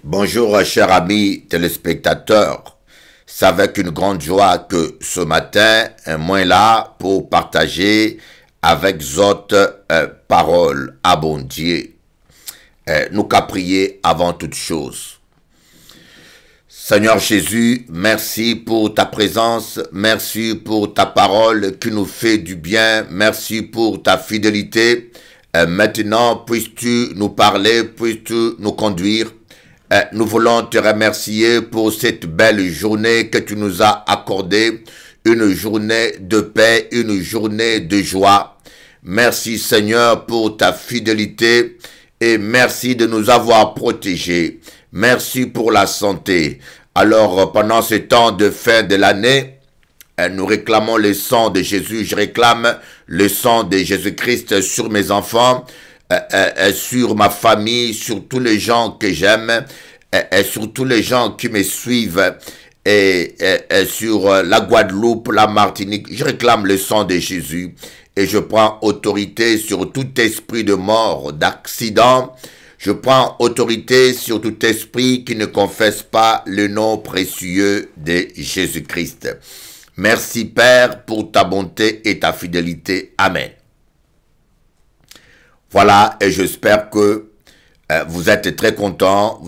Bonjour, chers amis téléspectateurs. C'est avec une grande joie que ce matin, moi là pour partager avec autres paroles à bon Dieu. Nous qu'à prier avant toute chose. Seigneur Jésus, merci pour ta présence, merci pour ta parole qui nous fait du bien, merci pour ta fidélité. Maintenant, puisses-tu nous parler, puisses-tu nous conduire. Nous voulons te remercier pour cette belle journée que tu nous as accordée, une journée de paix, une journée de joie. Merci Seigneur pour ta fidélité et merci de nous avoir protégés. Merci pour la santé. Alors pendant ce temps de fin de l'année, nous réclamons le sang de Jésus. Je réclame le sang de Jésus-Christ sur mes enfants, sur ma famille, sur tous les gens que j'aime, sur tous les gens qui me suivent, et sur la Guadeloupe, la Martinique. Je réclame le sang de Jésus et je prends autorité sur tout esprit de mort, d'accident. Je prends autorité sur tout esprit qui ne confesse pas le nom précieux de Jésus-Christ. Merci Père pour ta bonté et ta fidélité. Amen. Voilà, et j'espère que vous êtes très contents,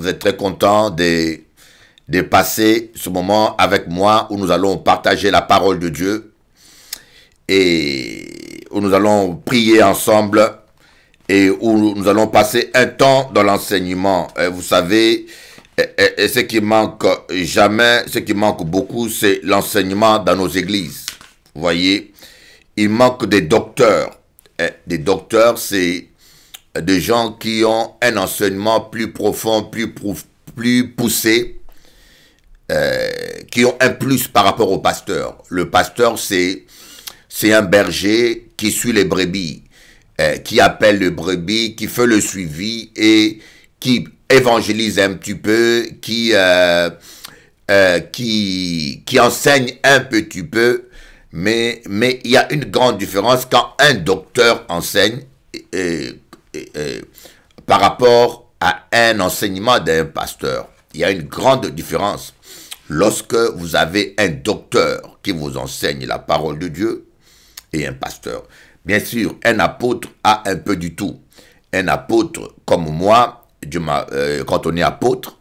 de passer ce moment avec moi où nous allons partager la parole de Dieu et où nous allons prier ensemble et où nous allons passer un temps dans l'enseignement. Vous savez, et ce qui manque jamais, ce qui manque beaucoup, c'est l'enseignement dans nos églises. Vous voyez, il manque des docteurs. Des docteurs, c'est des gens qui ont un enseignement plus profond, plus poussé, qui ont un plus par rapport au pasteur. Le pasteur, c'est un berger qui suit les brebis, qui appelle les brebis, qui fait le suivi et qui évangélise un petit peu, qui enseigne un petit peu, mais il y a une grande différence quand un docteur enseigne par rapport à un enseignement d'un pasteur. Il y a une grande différence. Lorsque vous avez un docteur qui vous enseigne la parole de Dieu et un pasteur. Bien sûr, un apôtre a un peu du tout. Un apôtre comme moi, quand on est apôtre,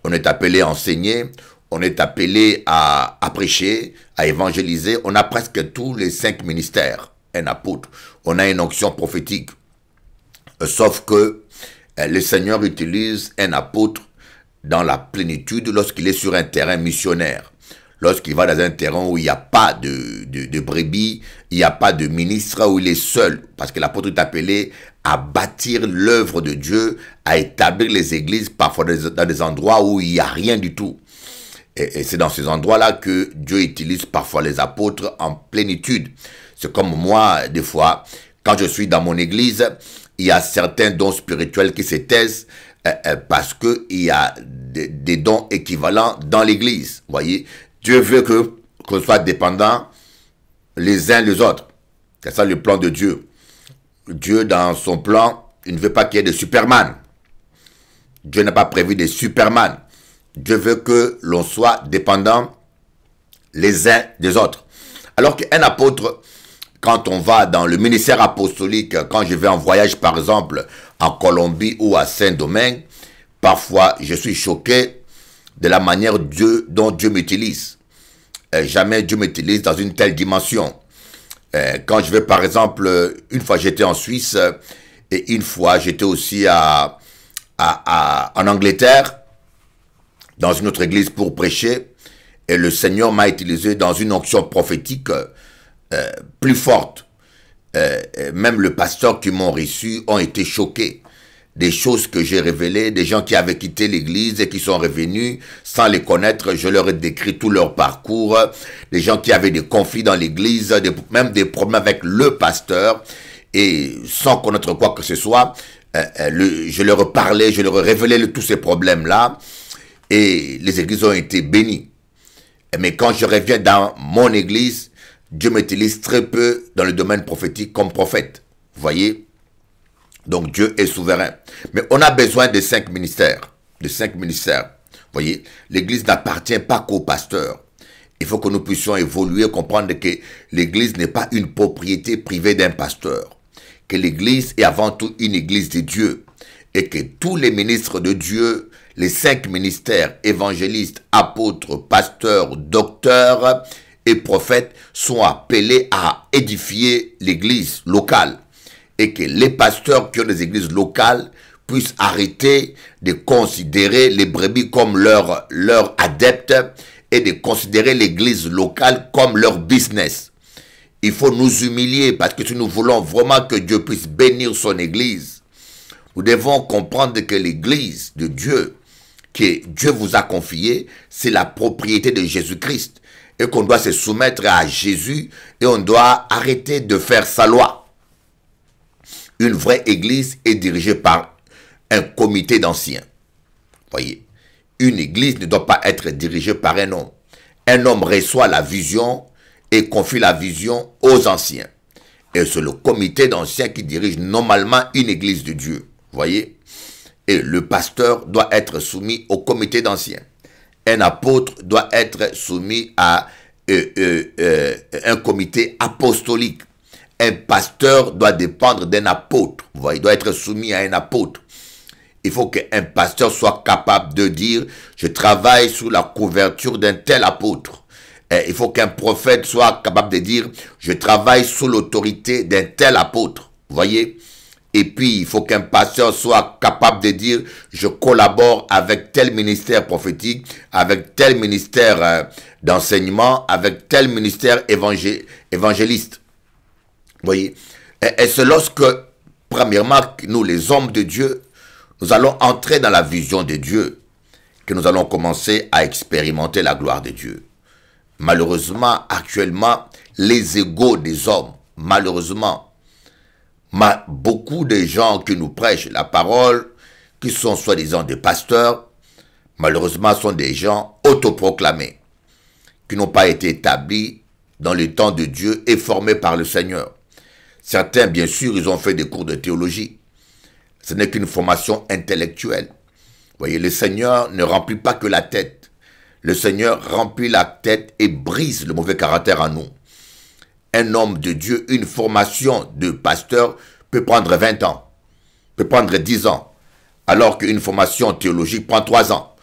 on est appelé à enseigner, on est appelé à prêcher, à évangéliser. On a presque tous les 5 ministères. Un apôtre. On a une onction prophétique. Sauf que le Seigneur utilise un apôtre dans la plénitude lorsqu'il est sur un terrain missionnaire. Lorsqu'il va dans un terrain où il n'y a pas de brebis, il n'y a pas de ministre, où il est seul. Parce que l'apôtre est appelé à bâtir l'œuvre de Dieu, à établir les églises, parfois dans des endroits où il n'y a rien du tout. Et c'est dans ces endroits-là que Dieu utilise parfois les apôtres en plénitude. C'est comme moi, des fois, quand je suis dans mon église, il y a certains dons spirituels qui se taisent parce qu'il y a des dons équivalents dans l'église. Vous voyez, Dieu veut qu'on soit dépendants les uns les autres. C'est ça le plan de Dieu. Dieu, dans son plan, il ne veut pas qu'il y ait de Superman. Dieu n'a pas prévu de Superman. Dieu veut que l'on soit dépendants les uns des autres. Alors qu'un apôtre, quand on va dans le ministère apostolique, quand je vais en voyage par exemple en Colombie ou à Saint-Domingue, parfois je suis choqué de la manière dont Dieu m'utilise. Jamais Dieu m'utilise dans une telle dimension. Quand je vais par exemple, une fois j'étais en Suisse et une fois j'étais aussi en Angleterre, dans une autre église pour prêcher, et le Seigneur m'a utilisé dans une onction prophétique plus forte. Même le pasteur qui m'ont reçu ont été choqués. Des choses que j'ai révélées, des gens qui avaient quitté l'église et qui sont revenus sans les connaître. Je leur ai décrit tout leur parcours. Des gens qui avaient des conflits dans l'église, même des problèmes avec le pasteur. Et sans connaître quoi que ce soit, je leur ai parlé, je leur ai révélé tous ces problèmes-là. Et les églises ont été bénies. Mais quand je reviens dans mon église, Dieu m'utilise très peu dans le domaine prophétique comme prophète. Vous voyez? Donc Dieu est souverain. Mais on a besoin de 5 ministères. de 5 ministères. Vous voyez, l'église n'appartient pas qu'aux pasteurs. Il faut que nous puissions évoluer, comprendre que l'église n'est pas une propriété privée d'un pasteur. Que l'église est avant tout une église de Dieu. Et que tous les ministres de Dieu, les 5 ministères, évangélistes, apôtres, pasteurs, docteurs et prophètes, sont appelés à édifier l'église locale. Et que les pasteurs qui ont des églises locales puissent arrêter de considérer les brebis comme leurs adeptes et de considérer l'église locale comme leur business. Il faut nous humilier parce que si nous voulons vraiment que Dieu puisse bénir son église, nous devons comprendre que l'église de Dieu, que Dieu vous a confiée, c'est la propriété de Jésus-Christ et qu'on doit se soumettre à Jésus et on doit arrêter de faire sa loi. Une vraie église est dirigée par un comité d'anciens. Voyez, une église ne doit pas être dirigée par un homme. Un homme reçoit la vision et confie la vision aux anciens. Et c'est le comité d'anciens qui dirige normalement une église de Dieu. Voyez, et le pasteur doit être soumis au comité d'anciens. Un apôtre doit être soumis à un comité apostolique. Un pasteur doit dépendre d'un apôtre. Vous voyez, il doit être soumis à un apôtre. Il faut qu'un pasteur soit capable de dire « Je travaille sous la couverture d'un tel apôtre ». Il faut qu'un prophète soit capable de dire « Je travaille sous l'autorité d'un tel apôtre ». Vous voyez? Et puis, il faut qu'un pasteur soit capable de dire « Je collabore avec tel ministère prophétique, avec tel ministère d'enseignement, avec tel ministère évangéliste ». Vous voyez? Et c'est lorsque, premièrement, nous, les hommes de Dieu, nous allons entrer dans la vision de Dieu, que nous allons commencer à expérimenter la gloire de Dieu. Malheureusement, actuellement, les égos des hommes, malheureusement, beaucoup de gens qui nous prêchent la parole, qui sont soi-disant des pasteurs, malheureusement sont des gens autoproclamés, qui n'ont pas été établis dans le temps de Dieu et formés par le Seigneur. Certains, bien sûr, ils ont fait des cours de théologie. Ce n'est qu'une formation intellectuelle. Vous voyez, le Seigneur ne remplit pas que la tête. Le Seigneur remplit la tête et brise le mauvais caractère en nous. Un homme de Dieu, une formation de pasteur peut prendre 20 ans, peut prendre 10 ans, alors qu'une formation théologique prend 3 ans.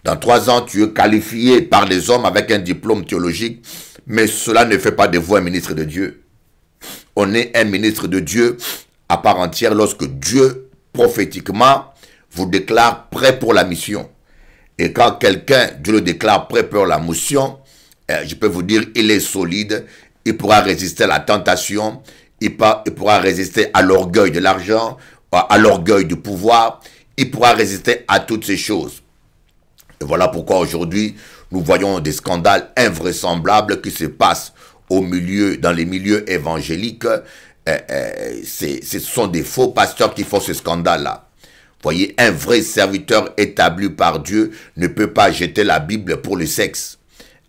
Dans 3 ans, tu es qualifié par les hommes avec un diplôme théologique, mais cela ne fait pas de vous un ministre de Dieu. On est un ministre de Dieu à part entière lorsque Dieu, prophétiquement, vous déclare prêt pour la mission. Et quand quelqu'un, Dieu le déclare prêt pour la mission, je peux vous dire, il est solide, il pourra résister à la tentation, il pourra résister à l'orgueil de l'argent, à l'orgueil du pouvoir, il pourra résister à toutes ces choses. Et voilà pourquoi aujourd'hui, nous voyons des scandales invraisemblables qui se passent dans les milieux évangéliques. Ce sont des faux pasteurs qui font ce scandale-là. Voyez, un vrai serviteur établi par Dieu ne peut pas jeter la Bible pour le sexe.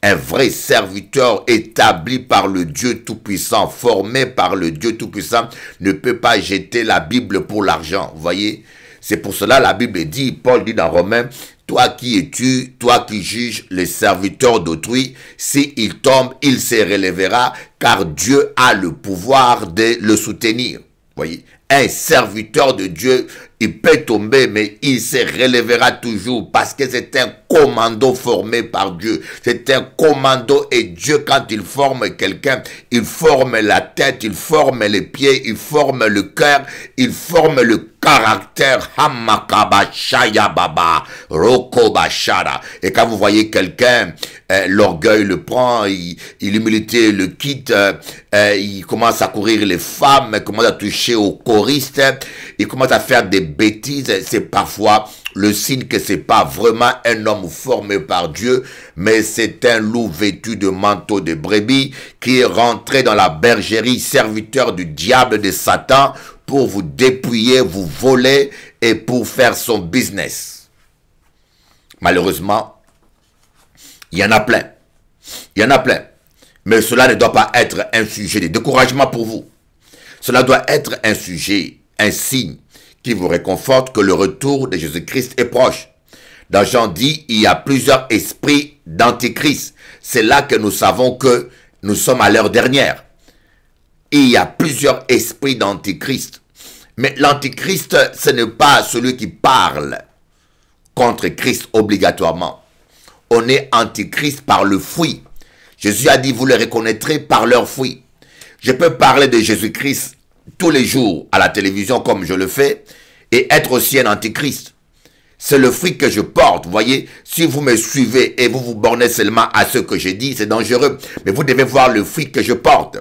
Un vrai serviteur établi par le Dieu Tout-Puissant, formé par le Dieu Tout-Puissant, ne peut pas jeter la Bible pour l'argent. Vous voyez, c'est pour cela la Bible dit, Paul dit dans Romains, toi qui es-tu, toi qui juges les serviteurs d'autrui, s'il tombe, il se relèvera, car Dieu a le pouvoir de le soutenir. Vous voyez, un serviteur de Dieu, il peut tomber, mais il se relèvera toujours parce que c'est un commando formé par Dieu. C'est un commando et Dieu, quand il forme quelqu'un, il forme la tête, il forme les pieds, il forme le cœur, il forme le caractère. Et quand vous voyez quelqu'un, l'orgueil le prend, l'humilité le quitte, il commence à courir les femmes, il commence à toucher aux choristes, il commence à faire des bêtises, c'est parfois le signe que c'est pas vraiment un homme formé par Dieu, mais c'est un loup vêtu de manteau de brebis qui est rentré dans la bergerie, serviteur du diable, de Satan, pour vous dépouiller, vous voler et pour faire son business. Malheureusement, il y en a plein. Il y en a plein. Mais cela ne doit pas être un sujet de découragement pour vous. Cela doit être un sujet, un signe qui vous réconforte que le retour de Jésus-Christ est proche. Dans Jean dit, il y a plusieurs esprits d'antichrist. C'est là que nous savons que nous sommes à l'heure dernière. Il y a plusieurs esprits d'antichrist. Mais l'antichrist, ce n'est pas celui qui parle contre Christ obligatoirement. On est antichrist par le fruit. Jésus a dit, vous les reconnaîtrez par leurs fruits. Je peux parler de Jésus-Christ tous les jours à la télévision comme je le fais et être aussi un antichrist. C'est le fruit que je porte. Vous voyez, si vous me suivez et vous vous bornez seulement à ce que j'ai dit, c'est dangereux. Mais vous devez voir le fruit que je porte.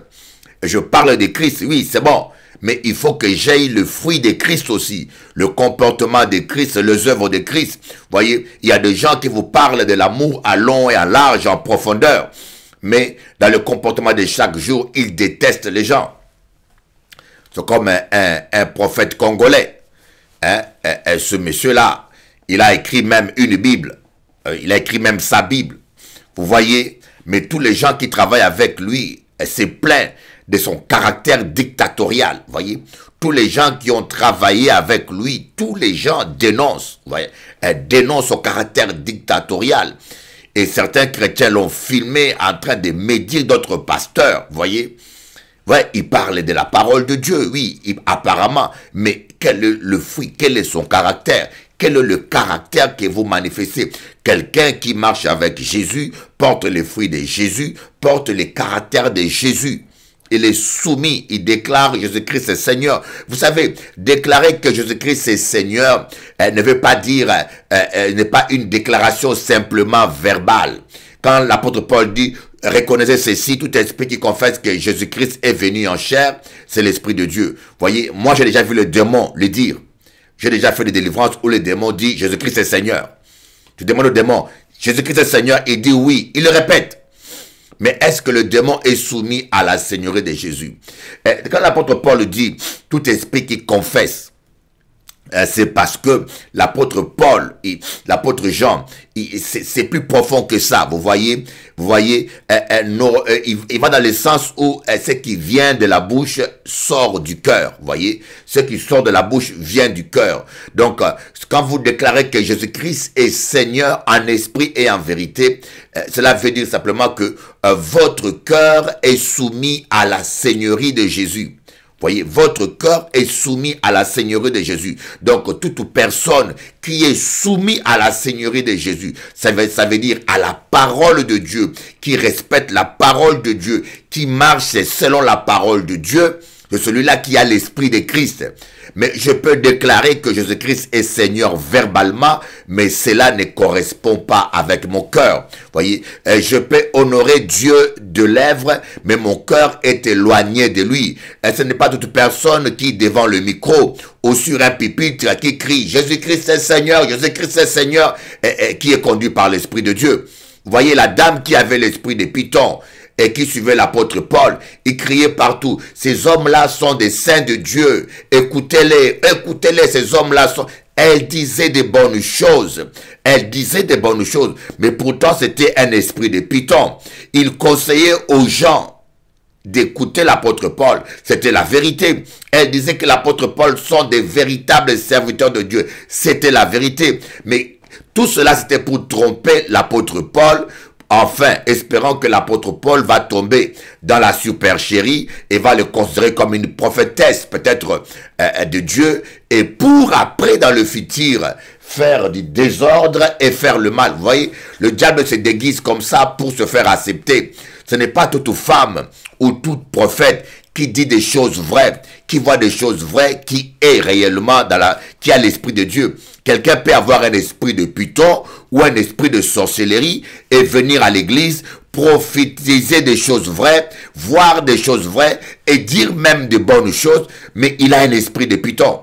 Je parle de Christ, oui, c'est bon. Mais il faut que j'aie le fruit de Christ aussi. Le comportement de Christ, les œuvres de Christ. Vous voyez, il y a des gens qui vous parlent de l'amour à long et à large, en profondeur. Mais dans le comportement de chaque jour, ils détestent les gens. C'est comme un prophète congolais. Ce monsieur-là, il a écrit même une Bible. Il a écrit même sa Bible. Vous voyez, mais tous les gens qui travaillent avec lui, c'est plein de son caractère dictatorial. Vous voyez, tous les gens qui ont travaillé avec lui, tous les gens dénoncent. Vous voyez, dénoncent son caractère dictatorial. Et certains chrétiens l'ont filmé en train de médire d'autres pasteurs. Vous voyez, ouais, il parle de la parole de Dieu, oui, apparemment. Mais quel est le fruit? Quel est son caractère? Quel est le caractère que vous manifestez? Quelqu'un qui marche avec Jésus, porte les fruits de Jésus, porte les caractères de Jésus. Il est soumis, il déclare Jésus-Christ est Seigneur. Vous savez, déclarer que Jésus-Christ est Seigneur ne veut pas dire, n'est pas une déclaration simplement verbale. Quand l'apôtre Paul dit, reconnaissez ceci, tout esprit qui confesse que Jésus-Christ est venu en chair, c'est l'Esprit de Dieu. Vous voyez, moi j'ai déjà vu le démon le dire. J'ai déjà fait des délivrances où le démon dit Jésus-Christ est Seigneur. Tu demandes au démon, Jésus-Christ est Seigneur, il dit oui, il le répète. Mais est-ce que le démon est soumis à la seigneurie de Jésus? Quand l'apôtre Paul dit tout esprit qui confesse, c'est parce que l'apôtre Paul, l'apôtre Jean, c'est plus profond que ça. Vous voyez, il va dans le sens où ce qui vient de la bouche sort du cœur. Vous voyez, ce qui sort de la bouche vient du cœur. Donc, quand vous déclarez que Jésus-Christ est Seigneur en esprit et en vérité, cela veut dire simplement que votre cœur est soumis à la seigneurie de Jésus. Voyez, votre cœur est soumis à la seigneurie de Jésus. Donc, toute personne qui est soumise à la seigneurie de Jésus, ça veut dire à la parole de Dieu, qui respecte la parole de Dieu, qui marche selon la parole de Dieu, de celui-là qui a l'esprit de Christ. Mais je peux déclarer que Jésus-Christ est Seigneur verbalement, mais cela ne correspond pas avec mon cœur. Voyez, je peux honorer Dieu de lèvres, mais mon cœur est éloigné de lui. Et ce n'est pas toute personne qui, devant le micro ou sur un pupitre, qui crie « Jésus-Christ est Seigneur, Jésus-Christ est Seigneur », qui est conduit par l'Esprit de Dieu. Vous voyez, la dame qui avait l'esprit de Python, et qui suivait l'apôtre Paul, il criait partout, ces hommes-là sont des saints de Dieu, écoutez-les, écoutez-les, ces hommes-là sont... Elle disait des bonnes choses, mais pourtant c'était un esprit de Python. Il conseillait aux gens d'écouter l'apôtre Paul, c'était la vérité. Elle disait que l'apôtre Paul sont des véritables serviteurs de Dieu, c'était la vérité. Mais tout cela c'était pour tromper l'apôtre Paul, enfin, espérant que l'apôtre Paul va tomber dans la supercherie et va le considérer comme une prophétesse, peut-être de Dieu, et pour après, dans le futur, faire du désordre et faire le mal. Vous voyez, le diable se déguise comme ça pour se faire accepter. Ce n'est pas toute femme ou toute prophète qui dit des choses vraies, qui voit des choses vraies, qui est réellement qui a l'esprit de Dieu. Quelqu'un peut avoir un esprit de Python ou un esprit de sorcellerie et venir à l'église, prophétiser des choses vraies, voir des choses vraies et dire même de bonnes choses, mais il a un esprit de Python.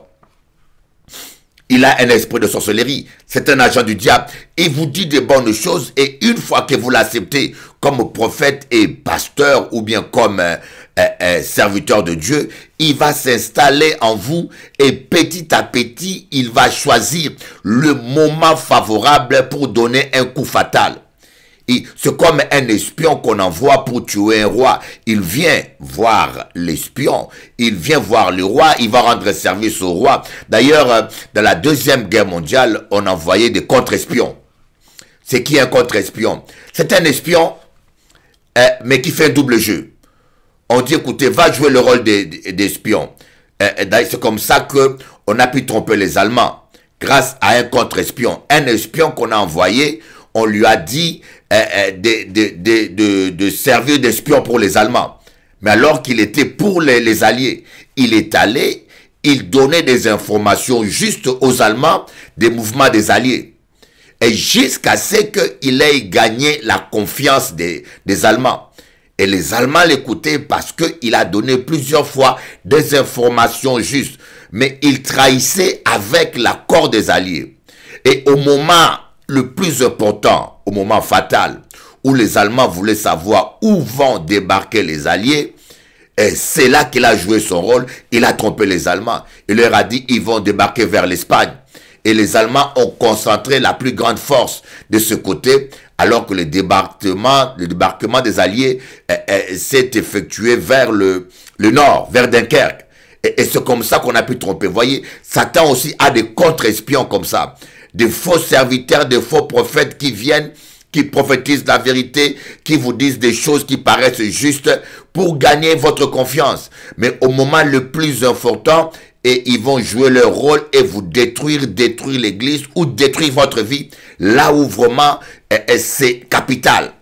Il a un esprit de sorcellerie. C'est un agent du diable. Il vous dit de bonnes choses et une fois que vous l'acceptez comme prophète et pasteur ou bien comme serviteur de Dieu, il va s'installer en vous et petit à petit, il va choisir le moment favorable pour donner un coup fatal. C'est comme un espion qu'on envoie pour tuer un roi. Il vient voir l'espion, il vient voir le roi, il va rendre service au roi. D'ailleurs, dans la Deuxième Guerre mondiale, on envoyait des contre-espions. C'est qui un contre-espion? C'est un espion, mais qui fait un double jeu. On dit, écoutez, va jouer le rôle d'espion. C'est comme ça qu'on a pu tromper les Allemands, grâce à un contre-espion. Un espion qu'on a envoyé, on lui a dit de servir d'espion pour les Allemands. Mais alors qu'il était pour les Alliés, il est allé, il donnait des informations justes aux Allemands des mouvements des Alliés. Et jusqu'à ce qu'il ait gagné la confiance des Allemands. Et les Allemands l'écoutaient parce qu'il a donné plusieurs fois des informations justes. Mais il trahissait avec l'accord des Alliés. Et au moment le plus important, au moment fatal, où les Allemands voulaient savoir où vont débarquer les Alliés, et c'est là qu'il a joué son rôle. Il a trompé les Allemands. Il leur a dit ils vont débarquer vers l'Espagne. Et les Allemands ont concentré la plus grande force de ce côté, alors que le débarquement des Alliés s'est effectué vers le nord, vers Dunkerque. Et c'est comme ça qu'on a pu tromper. Vous voyez, Satan aussi a des contre-espions comme ça. Des faux serviteurs, des faux prophètes qui viennent, qui prophétisent la vérité, qui vous disent des choses qui paraissent justes pour gagner votre confiance. Mais au moment le plus important, et ils vont jouer leur rôle et vous détruire l'église ou détruire votre vie, là où vraiment c'est capital.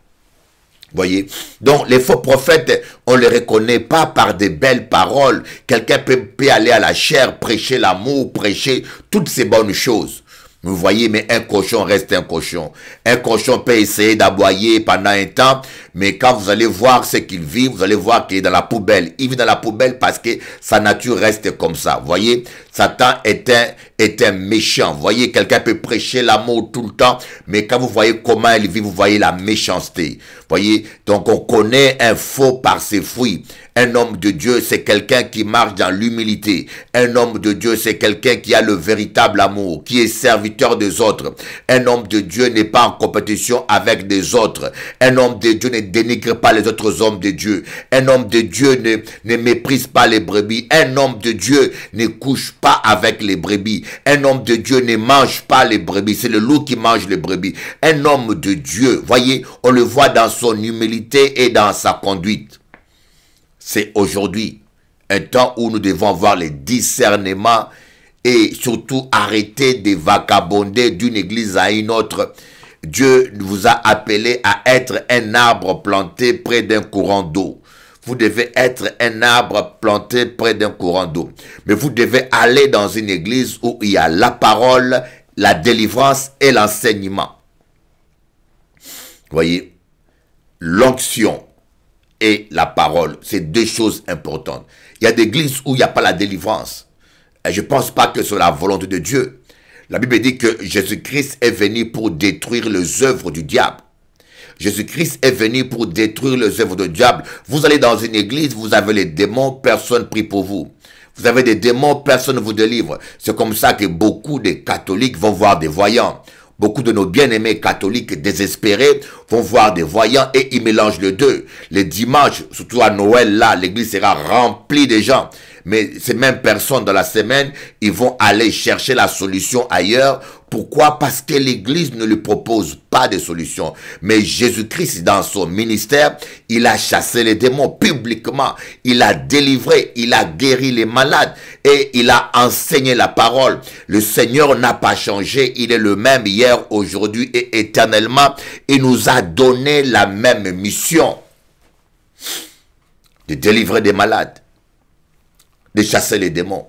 Voyez, donc les faux prophètes, on ne les reconnaît pas par des belles paroles. Quelqu'un peut aller à la chair, prêcher l'amour, prêcher toutes ces bonnes choses. Vous voyez, mais un cochon reste un cochon. Un cochon peut essayer d'aboyer pendant un temps, mais quand vous allez voir ce qu'il vit, vous allez voir qu'il est dans la poubelle. Il vit dans la poubelle parce que sa nature reste comme ça. Vous voyez, Satan est un méchant. Vous voyez, quelqu'un peut prêcher l'amour tout le temps, mais quand vous voyez comment il vit, vous voyez la méchanceté. Vous voyez, donc on connaît un faux par ses fruits. Un homme de Dieu, c'est quelqu'un qui marche dans l'humilité. Un homme de Dieu, c'est quelqu'un qui a le véritable amour, qui est serviteur des autres. Un homme de Dieu n'est pas en compétition avec des autres. Un homme de Dieu ne dénigre pas les autres hommes de Dieu. Un homme de Dieu ne méprise pas les brebis. Un homme de Dieu ne couche pas avec les brebis. Un homme de Dieu ne mange pas les brebis. C'est le loup qui mange les brebis. Un homme de Dieu, voyez, on le voit dans son humilité et dans sa conduite. C'est aujourd'hui un temps où nous devons avoir les discernements et surtout arrêter de vagabonder d'une église à une autre. Dieu vous a appelé à être un arbre planté près d'un courant d'eau. Vous devez être un arbre planté près d'un courant d'eau. Mais vous devez aller dans une église où il y a la parole, la délivrance et l'enseignement. Voyez, l'onction et la parole, c'est deux choses importantes. Il y a des églises où il n'y a pas la délivrance. Et je ne pense pas que c'est la volonté de Dieu. La Bible dit que Jésus-Christ est venu pour détruire les œuvres du diable. Jésus-Christ est venu pour détruire les œuvres du diable. Vous allez dans une église, vous avez les démons, personne ne prie pour vous. Vous avez des démons, personne ne vous délivre. C'est comme ça que beaucoup de catholiques vont voir des voyants. Beaucoup de nos bien-aimés catholiques désespérés vont voir des voyants et ils mélangent les deux. Les dimanches, surtout à Noël, là, l'église sera remplie de gens. Mais ces mêmes personnes dans la semaine, ils vont aller chercher la solution ailleurs. Pourquoi? Parce que l'église ne lui propose pas de solution. Mais Jésus-Christ, dans son ministère, il a chassé les démons publiquement. Il a délivré, il a guéri les malades et il a enseigné la parole. Le Seigneur n'a pas changé. Il est le même hier, aujourd'hui et éternellement. Il nous a donné la même mission de délivrer des malades, de chasser les démons.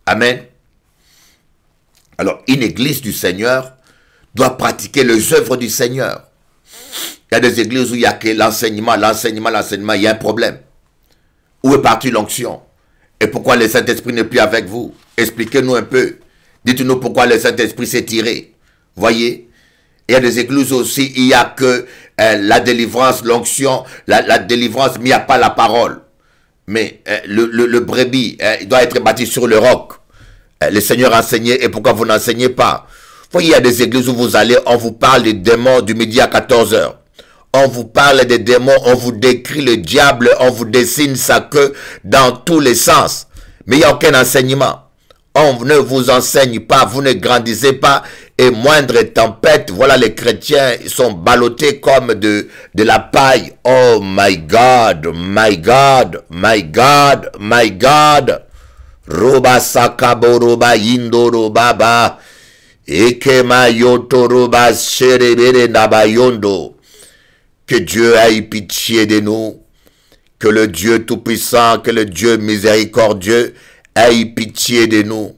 Amen. Alors, une église du Seigneur doit pratiquer les œuvres du Seigneur. Il y a des églises où il n'y a que l'enseignement, il y a un problème. Où est partie l'onction? Et pourquoi le Saint-Esprit n'est plus avec vous? Expliquez-nous un peu. Dites-nous pourquoi le Saint-Esprit s'est tiré. Voyez? Il y a des églises aussi, il n'y a que la délivrance, l'onction, la délivrance, mais il n'y a pas la parole. Mais le brebis, il doit être bâti sur le roc. Le Seigneur enseignait, et pourquoi vous n'enseignez pas? Vous voyez, il y a des églises où vous allez, on vous parle des démons du midi à 14 h. on vous parle des démons, on vous décrit le diable, on vous dessine sa queue dans tous les sens. Mais il n'y a aucun enseignement. On ne vous enseigne pas, vous ne grandissez pas. Et moindre tempête, voilà, les chrétiens sont ballottés comme de la paille. Oh my God, my God, my God, my God. Roba sakabo roba yindo roba ba. Ekema yoto roba sherebere nabayondo. Que Dieu ait pitié de nous. Que le Dieu tout-puissant, que le Dieu miséricordieux ait pitié de nous.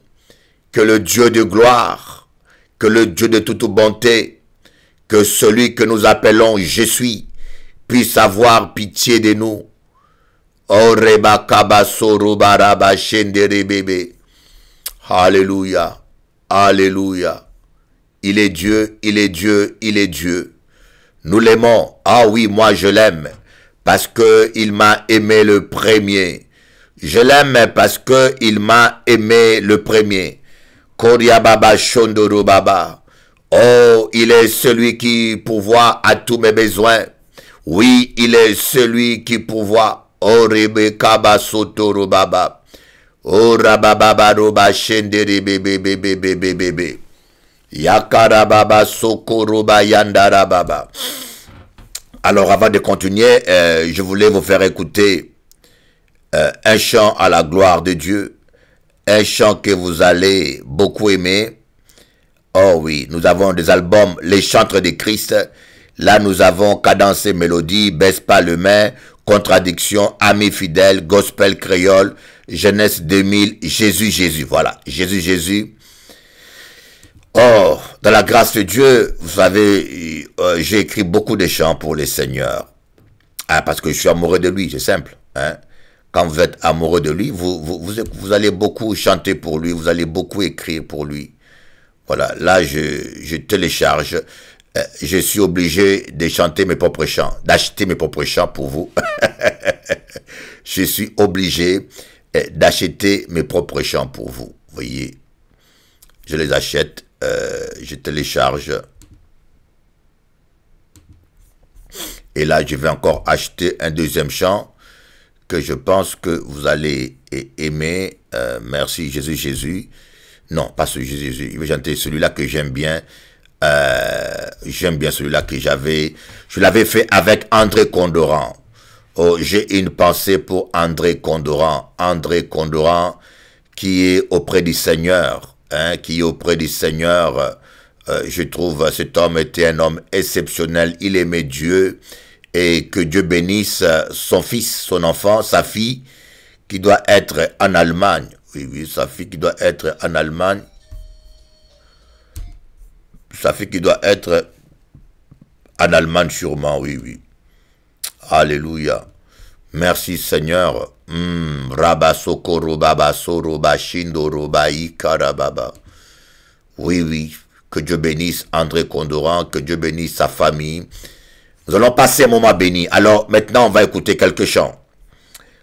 Que le Dieu de gloire, que le Dieu de toute bonté, que celui que nous appelons Je suis, puisse avoir pitié de nous. Alléluia, alléluia. Il est Dieu, il est Dieu, il est Dieu. Nous l'aimons. Ah oui, moi je l'aime parce que il m'a aimé le premier. Je l'aime parce que il m'a aimé le premier. Koria Baba Shondoro Baba. Oh, il est celui qui pourvoit à tous mes besoins. Oui, il est celui qui pourvoit. Oh, Rebecca Basotoro Baba. Oh, Rababa Roba Shendere Bebe Bebe Bebe Bebe. Yakara Baba Sokoro Bayandara Baba. Alors, avant de continuer, je voulais vous faire écouter un chant à la gloire de Dieu. Un chant que vous allez beaucoup aimer. Oh oui, nous avons des albums, Les Chantres de Christ. Là, nous avons Cadence et Mélodie, Baisse pas le main, Contradiction, Amis fidèles, Gospel créole, Jeunesse 2000, Jésus, Jésus. Voilà, Jésus, Jésus. Oh, dans la grâce de Dieu, vous savez, j'ai écrit beaucoup de chants pour les seigneurs. Ah, parce que je suis amoureux de lui, c'est simple. Hein? Quand vous êtes amoureux de lui, vous allez beaucoup chanter pour lui, vous allez beaucoup écrire pour lui. Voilà, là, je télécharge. Je suis obligé de chanter mes propres chants, d'acheter mes propres chants pour vous. Je suis obligé d'acheter mes propres chants pour vous. Vous voyez, je les achète, je télécharge. Et là, je vais encore acheter un deuxième chant que je pense que vous allez aimer. Merci Jésus, Jésus. Non, pas ce Jésus, Jésus. Je vais chanter celui-là que j'aime bien. J'aime bien celui-là que je l'avais fait avec André Condoran. Oh, j'ai une pensée pour André Condoran. André Condoran qui est auprès du Seigneur. Hein, qui est auprès du Seigneur. Je trouve cet homme était un homme exceptionnel. Il aimait Dieu. Et que Dieu bénisse son fils, son enfant, sa fille, qui doit être en Allemagne. Oui, oui, sa fille qui doit être en Allemagne. Sa fille qui doit être en Allemagne sûrement, oui, oui. Alléluia. Merci Seigneur. Rabba Sokoro Baba Soro Bashindo Robai Karababa. Oui, oui. Que Dieu bénisse André Condoran, que Dieu bénisse sa famille. Nous allons passer un moment béni. Alors, maintenant, on va écouter quelques chants.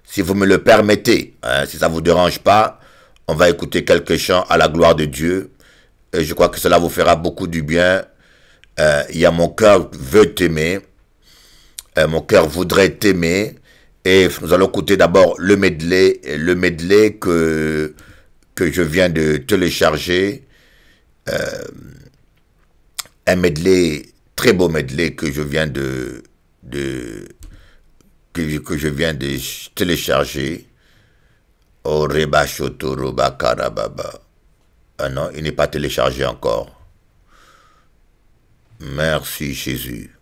Si vous me le permettez, hein, si ça ne vous dérange pas, on va écouter quelques chants à la gloire de Dieu. Et je crois que cela vous fera beaucoup du bien. Il y a Mon cœur veut t'aimer. Mon cœur voudrait t'aimer. Et nous allons écouter d'abord le medley que je viens de télécharger. Un medley, très beau medley que je viens de télécharger. Oh, Reba Shoto Roba Karababa. Ah non, il n'est pas téléchargé encore. Merci Jésus.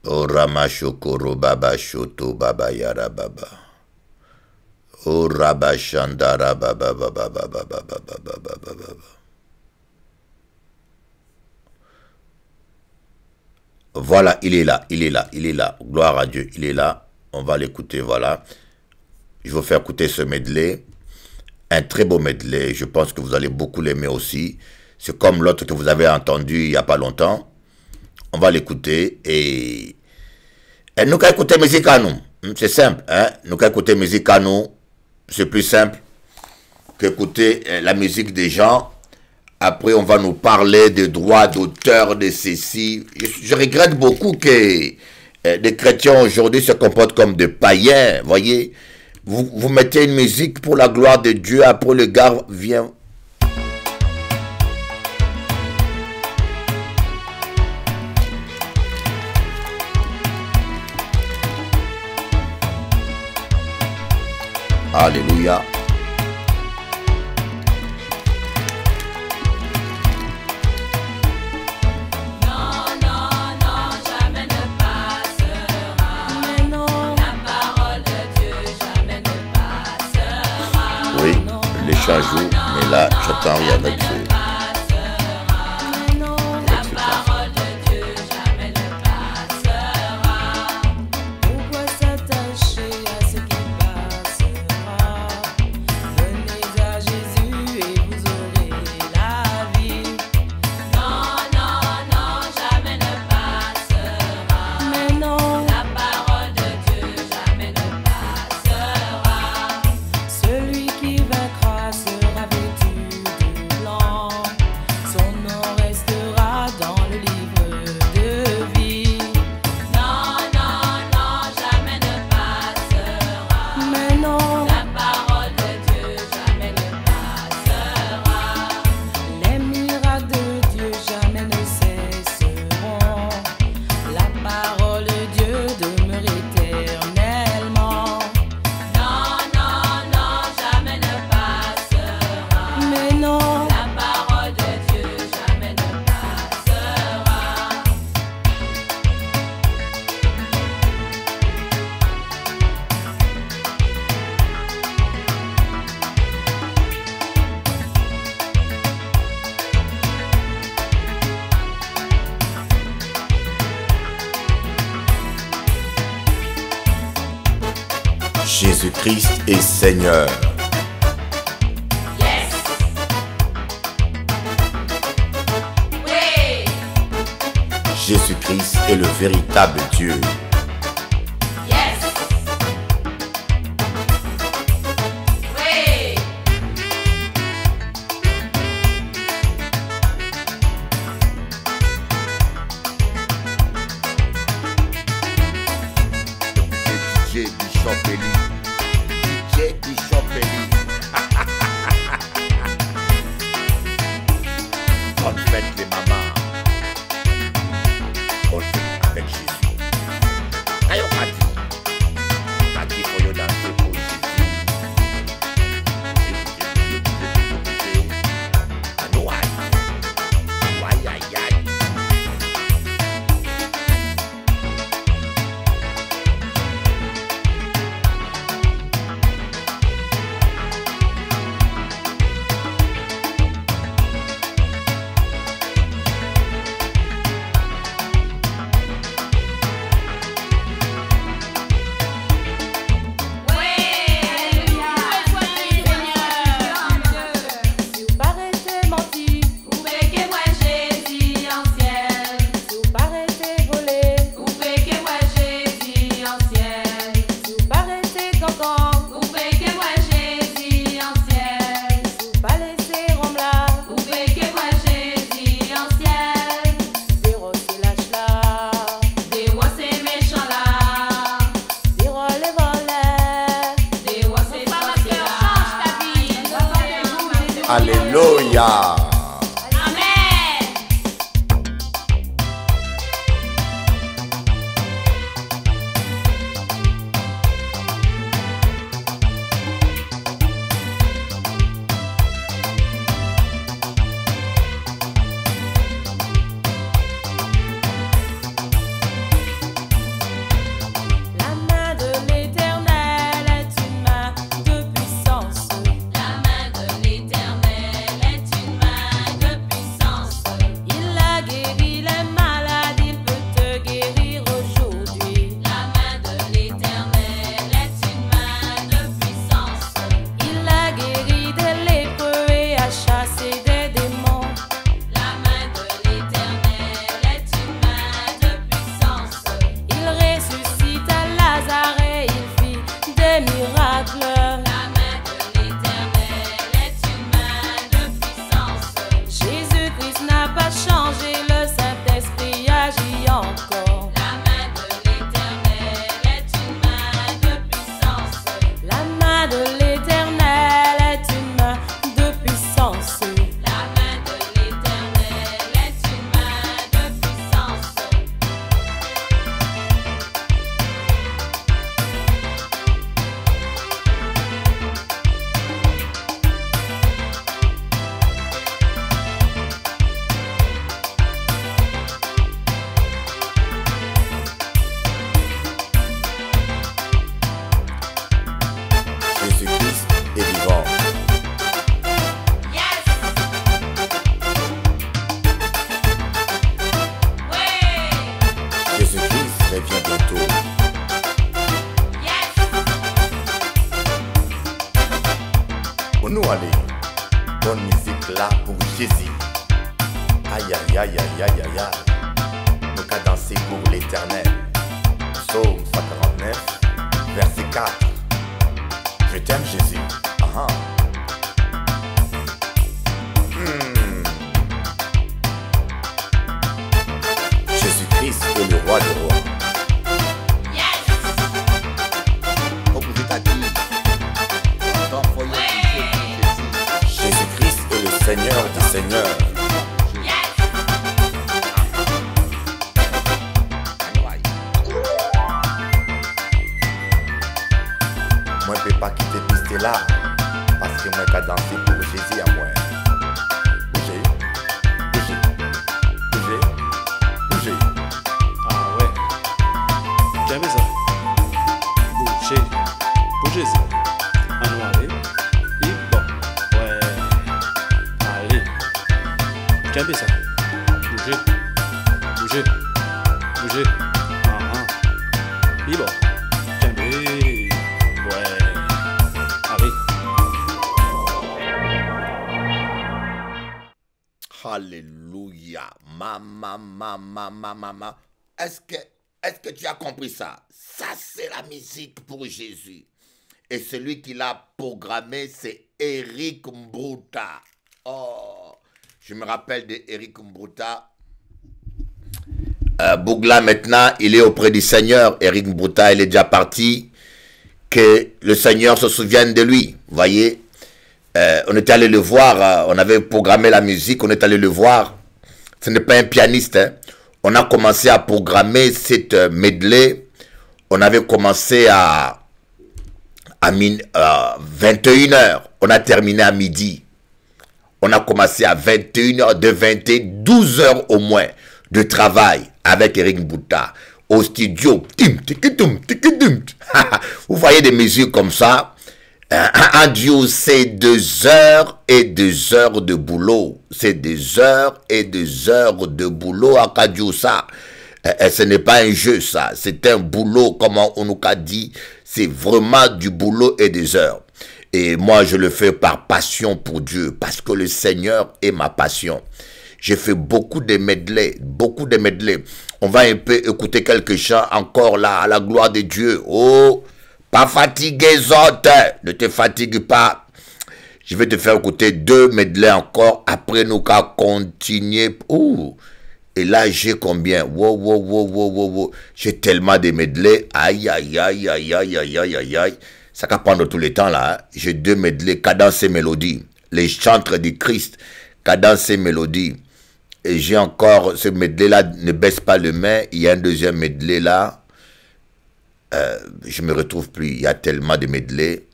Oh, Ramashokoro Baba Shoto Baba Yara Baba. Oh, Rabashandara Baba Baba Baba Baba Baba Baba. Voilà, il est là, il est là, il est là. Gloire à Dieu, il est là. On va l'écouter, voilà. Je vais vous faire écouter ce medley. Un très beau medley. Je pense que vous allez beaucoup l'aimer aussi. C'est comme l'autre que vous avez entendu il n'y a pas longtemps. On va l'écouter et nous qu'à écouter musique à nous. C'est simple, hein. Nous qu'à écouter musique à nous. C'est plus simple qu'écouter la musique des gens Après, on va nous parler des droits d'auteur de ceci. Je regrette beaucoup que les chrétiens aujourd'hui se comportent comme des païens, voyez. Vous mettez une musique pour la gloire de Dieu, après le gars vient... Alléluia. Oui, les chants jouent, mais là, j'entends rien là-dessus. Jésus-Christ est Seigneur. Yes. Oui. Jésus-Christ est le véritable Dieu. Yes. Oui. DJ Bishop Eli. DJ Bishop Eli. Bonne fête les mamans. Bonne fête avec Jésus. Ayo Pati. Pati pour yo danser pour Jésus. Aïe aïe aïe. Aïe, aïe, aïe, aïe, aïe, aïe, aïe. Nous qu'à danser pour l'éternel. Psaume 149, verset 4. Je t'aime, Jésus. Ah, Jésus-Christ est le roi des rois. Yes. Comme je t'ai dit, ton foyer Jésus-Christ est le Seigneur des Seigneurs. Yes. Moi, je ne peux pas quitter piste là. Parce que moi, je vais danser pour Jésus à moi. Bougez, bougez, bougez, bougez. Ah ouais. J'aime ça. Bouger. Bouger ça. En noir. Et bon. Ouais. Allez. J'aime ça. Bouger. Bouger. Bouger. Ah ah. Et bon. J'aime. Ouais. Allez. Alléluia. Mama. Est-ce que tu as compris ça? Ça, c'est la musique pour Jésus. Et celui qui l'a programmé, c'est Eric Mbruta. Oh, je me rappelle de Eric Mbruta. Bougla, maintenant, il est auprès du Seigneur. Eric Mbruta, il est déjà parti. Que le Seigneur se souvienne de lui. Vous voyez? On était allé le voir, on avait programmé la musique, on est allé le voir. Ce n'est pas un pianiste. Hein. On a commencé à programmer cette medley. On avait commencé à 21h. On a terminé à midi. On a commencé à 21h, de 12h au moins de travail avec Eric Mbruta au studio. Vous voyez des musiques comme ça. Un duo, c'est 2 heures et 2 heures de boulot. C'est 2 heures et 2 heures de boulot à Kadio ça. Ce n'est pas un jeu ça. C'est un boulot, comme on nous a dit. C'est vraiment du boulot et des heures. Et moi, je le fais par passion pour Dieu. Parce que le Seigneur est ma passion. J'ai fait beaucoup de medley. Beaucoup de medley. On va un peu écouter quelques chants encore là, à la gloire de Dieu. Oh! Pas fatigué, autres. Ne te fatigue pas. Je vais te faire écouter 2 medley encore. Après, nous allons continuer. Ouh. Et là, j'ai combien? Wow. J'ai tellement de medley. Aïe. Ça va prendre tout le temps là. Hein. J'ai 2 medley. Cadence et mélodie. Les chantres du Christ. Cadence et mélodie. Et j'ai encore ce medley là. Ne baisse pas le main. Il y a un deuxième medley là. Je me retrouve plus. Il y a tellement de medley.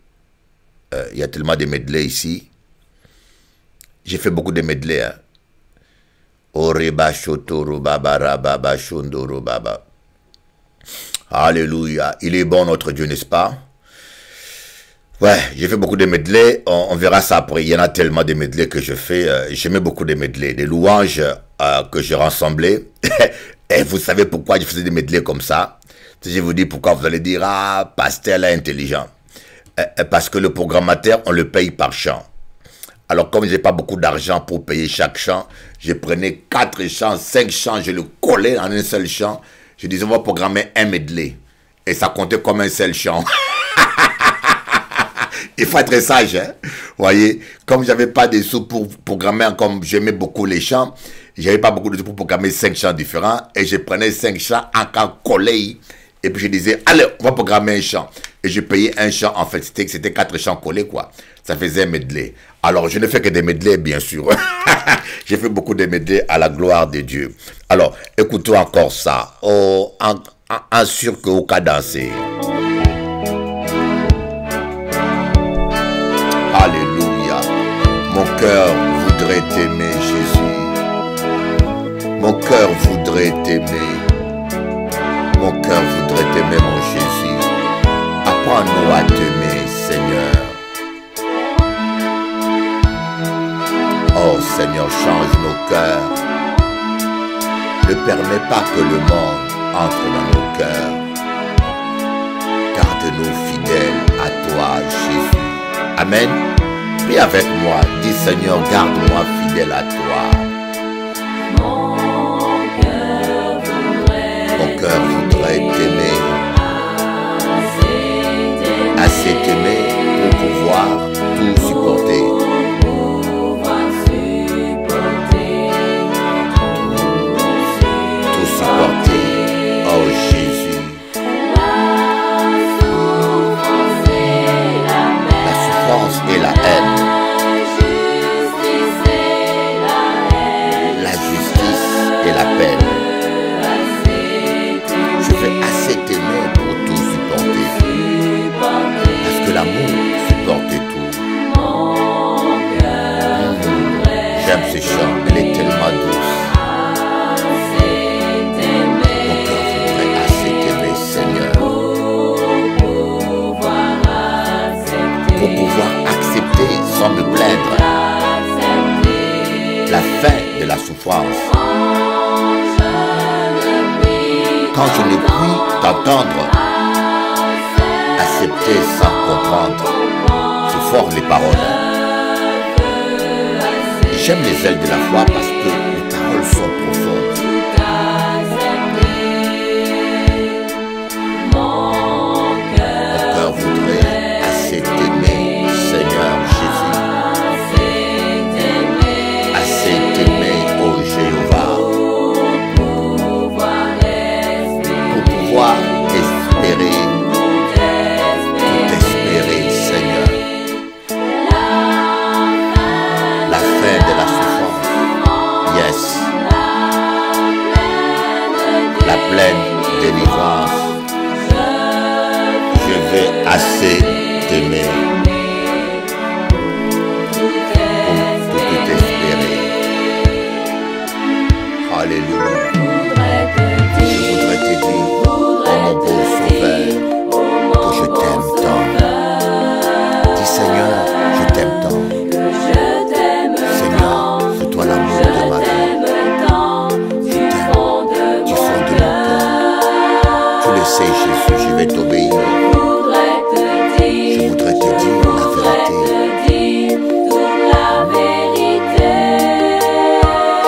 Il y a tellement de medley ici. J'ai fait beaucoup de medley. Hein. Oreba shotoro baba rababa shondoro baba. Alléluia. Il est bon notre Dieu, n'est-ce pas? Ouais, j'ai fait beaucoup de medley. On verra ça après. Il y en a tellement de medley que je fais. J'aimais beaucoup de medley. Des louanges que j'ai rassemblées. Et vous savez pourquoi je faisais des medley comme ça? Je vous dis pourquoi, vous allez dire, ah, pasteur est intelligent. Parce que le programmateur, on le paye par chant. Alors, comme je n'ai pas beaucoup d'argent pour payer chaque chant, je prenais 4 chants, 5 chants, je le collais en un seul chant. Je disais, on va programmer un medley. Et ça comptait comme un seul chant. Il faut être sage, hein. Vous voyez, comme je n'avais pas de sous pour programmer, comme j'aimais beaucoup les chants, je n'avais pas beaucoup de sous pour programmer 5 chants différents. Et je prenais 5 chants en collé. Et puis je disais, allez, on va programmer un chant. Et je payais un chant, en fait, c'était 4 chants collés, quoi. Ça faisait un medley. Alors, je ne fais que des medley, bien sûr. J'ai fait beaucoup de medley à la gloire de Dieu. Alors, écoutons encore ça. Oh, en sûr que vous pouvez danser. Alléluia. Mon cœur voudrait t'aimer, Jésus. Mon cœur voudrait t'aimer. Mon cœur voudrait t'aimer, mon Jésus. Apprends-nous à t'aimer, Seigneur. Oh Seigneur, change nos cœurs. Ne permets pas que le monde entre dans nos cœurs. Garde-nous fidèles à toi, Jésus. Amen. Prie avec moi. Dis Seigneur, garde-moi fidèle à toi. Quand je ne puis t'entendre, accepter sans comprendre, c'est fort les paroles. J'aime les ailes de la foi parce que les paroles sont profondes. Mon cœur voudrait assez t'aimer, Seigneur Jésus. Assez t'aimer, ô Jéhovah. Pour pouvoir espérer, tout espérer, Seigneur. La fin de la souffrance, yes. La pleine délivrance. Je vais assez t'aimer pour tout espérer. Alléluia. Je voudrais te dire, oh mon beau sauveur, que je t'aime tant. Dis Seigneur, je t'aime tant. Seigneur, c'est toi l'amour de ma vie. Je t'aime du fond de mon cœur. Tu le sais Jésus, je vais t'obéir. Je voudrais te dire la vérité.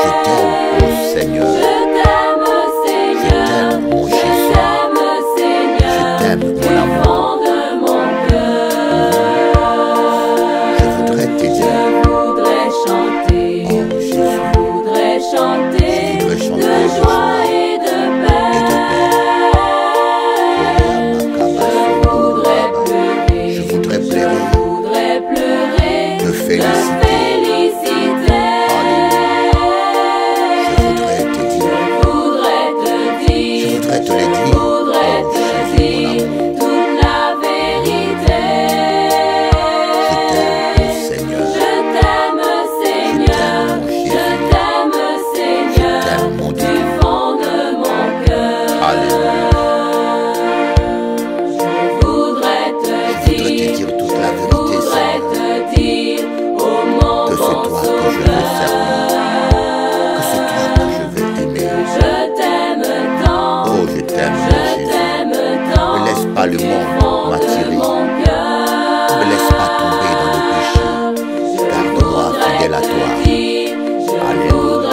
Je t'aime, oh Seigneur. Je t'aime, mon Jésus. Je t'aime, mon amour. Je voudrais te dire, oh Jésus, je voudrais chanter de joie et de paix. Je voudrais pleurer, te féliciter. Je voudrais te dire, je voudrais te le dire, oh Jésus, mon amour. Je t'aime, oh Seigneur. Je t'aime, mon Dieu. Alléluia. Je voudrais te dire toute la vérité, Seigneur. Que c'est toi que je veux servir. Que c'est toi que je veux aimer. Oh, je t'aime, mon Jésus. Ne laisse pas le monde m'attirer. Ne me laisse pas tomber dans le péché. Garde-moi fidèle à toi. Alléluia.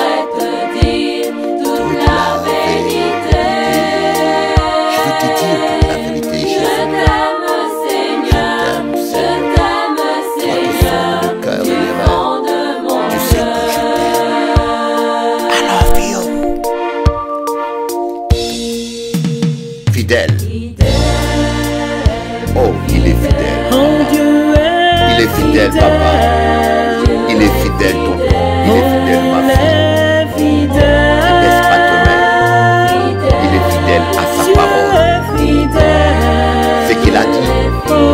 Toute la vérité. Je veux te dire toute la vérité, Jésus. Je t'aime, Seigneur. Toi qui sonnes le cœur et les reins. Tu sais que je t'aime. I love you. Fidèle. Oh, il est fidèle. Il est fidèle, papa. Il est fidèle, tonton. Il est fidèle, ma fille. Il ne laisse pas te mettre. Il est fidèle à sa parole. Ce qu'il a dit,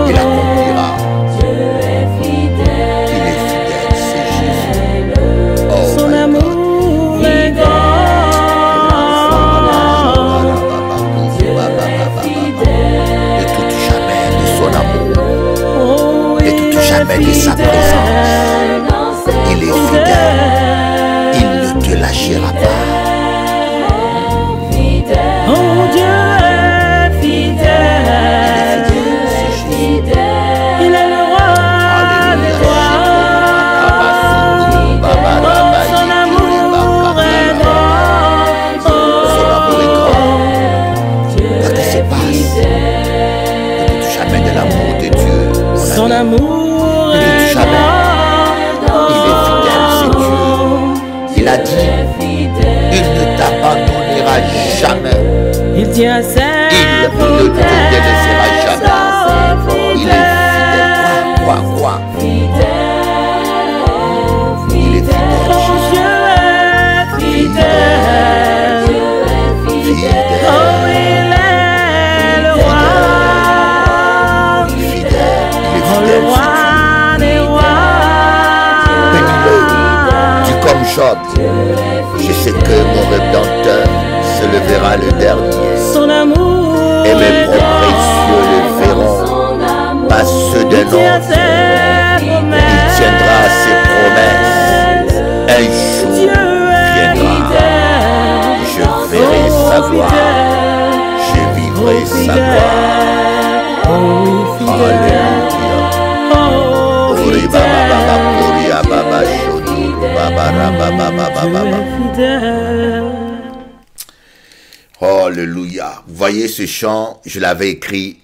il accomplira. Il est fidèle, c'est Jésus. Oh, Son amour est Ne doute jamais de son amour. grand. Ne doute jamais de sa présence. Il est fidèle. Il ne te lâchera pas. Mon Dieu est fidèle. Il est le roi des rois. Son amour est grand. Son amour est grand. Quand il se passe, ne doute jamais de l'amour de Dieu. Son amour Ne doute est jamais. Il est fidèle, c'est grand. Dieu. Il a dit, il ne t'abandonnera jamais. Il tient à ses Il ne te délaissera jamais. Il est fidèle. Quoi? Il est fidèle, Mon Jésus. Dieu est fidèle. Fidèle. Oh, il est le roi. Fidèle. Il est Oh, le fidèle, roi des rois. Bénis-le. Dis comme Job, je sais que mon rédempteur se levera le dernier. Son amour Et mes est propres grand. précieux le verront. Pas ceux d'un Il tient à homme. ses Il tiendra à ses promesses. Un jour Dieu est viendra. sa gloire. Je vivrai sa gloire. Alléluia. Ori baba baba koria baba shodu baba raba baba baba. Alléluia. Vous voyez ce chant, je l'avais écrit.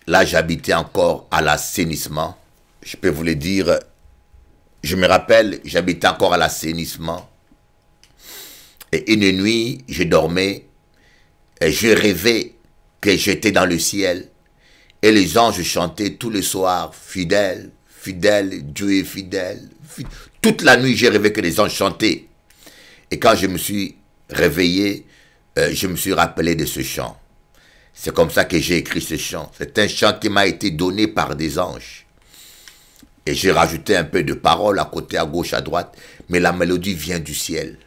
Là, j'habitais encore à l'assainissement. Je peux vous le dire. Je me rappelle, j'habitais encore à l'assainissement. Et une nuit, je dormais. Et je rêvais que j'étais dans le ciel. Et les anges chantaient tous les soirs. Fidèle, fidèle, Dieu est fidèle. Toute la nuit, j'ai rêvé que les anges chantaient. Et quand je me suis réveillé, je me suis rappelé de ce chant. C'est comme ça que j'ai écrit ce chant. C'est un chant qui m'a été donné par des anges. Et j'ai rajouté un peu de paroles à côté, à gauche, à droite. Mais la mélodie vient du ciel.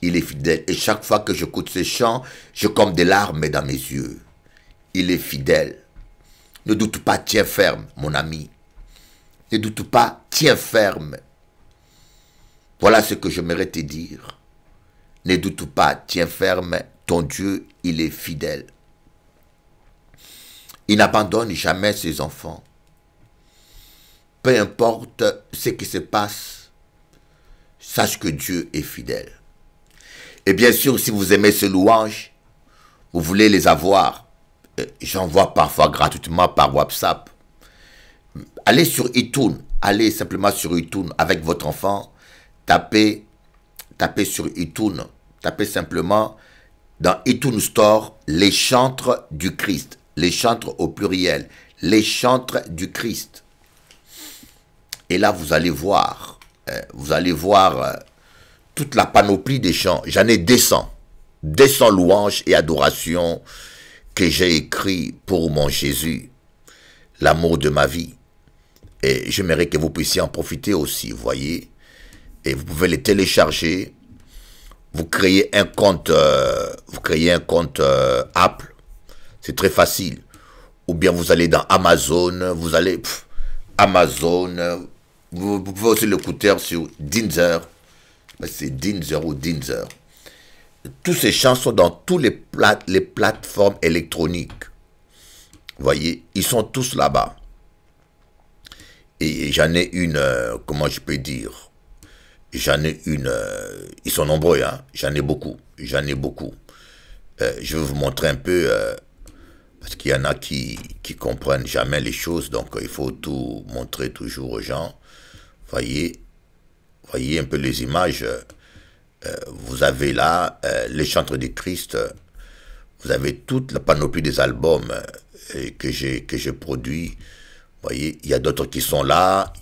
Il est fidèle. Et chaque fois que j'écoute ce chant, j'ai comme des larmes dans mes yeux. Il est fidèle. Ne doute pas, tiens ferme, mon ami. Ne doute pas, tiens ferme. Voilà ce que j'aimerais te dire. Ne doute pas, tiens ferme, ton Dieu, il est fidèle. Il n'abandonne jamais ses enfants. Peu importe ce qui se passe, sache que Dieu est fidèle. Et bien sûr, si vous aimez ces louanges, vous voulez les avoir, j'envoie parfois gratuitement par WhatsApp. Allez sur iTunes, allez simplement sur iTunes avec votre enfant, tapez sur iTunes, tapez simplement dans iTunes Store les chantres du Christ, les chantres au pluriel, les chantres du Christ. Et là, vous allez voir toute la panoplie des chants. J'en ai 200 louanges et adorations que j'ai écrits pour mon Jésus, l'amour de ma vie. Et j'aimerais que vous puissiez en profiter aussi, vous voyez. Et vous pouvez les télécharger. Vous créez un compte, Apple. C'est très facile. Ou bien vous allez dans Amazon, Amazon. Vous pouvez aussi l'écouter sur Deezer. C'est Deezer ou Deezer. Tous ces chants sont dans toutes les plateformes électroniques. Vous voyez, ils sont tous là-bas. Et j'en ai une, comment je peux dire, j'en ai une, ils sont nombreux, hein, j'en ai beaucoup. Je vais vous montrer un peu, parce qu'il y en a qui comprennent jamais les choses, donc il faut tout montrer toujours aux gens. Voyez un peu les images. Vous avez là les chantres du Christ. Vous avez toute la panoplie des albums que j'ai produits. Vous voyez, il y a d'autres qui sont là,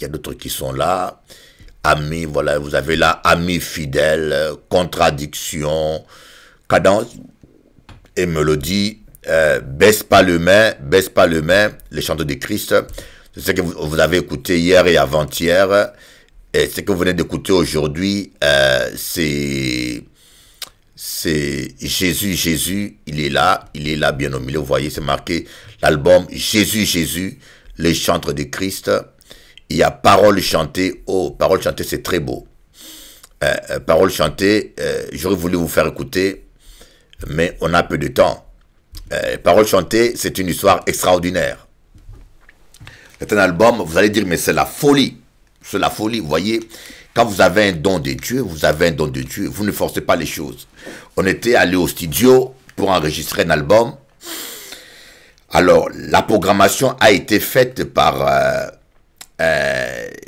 Amis, voilà, vous avez là amis fidèles, contradiction, cadence et mélodie. Baisse pas le main, les chants du Christ. C'est ce que vous avez écouté hier et avant-hier. Et ce que vous venez d'écouter aujourd'hui, c'est Jésus, il est là bien au milieu. Vous voyez, c'est marqué l'album Jésus, les chantres du Christ. Il y a paroles chantées. Oh, paroles chantées, c'est très beau. Paroles chantées, j'aurais voulu vous faire écouter, mais on a peu de temps. Paroles chantées, c'est une histoire extraordinaire. C'est un album, vous allez dire, mais c'est la folie. C'est la folie, vous voyez. Quand vous avez un don de Dieu, vous ne forcez pas les choses. On était allé au studio pour enregistrer un album. Alors, la programmation a été faite par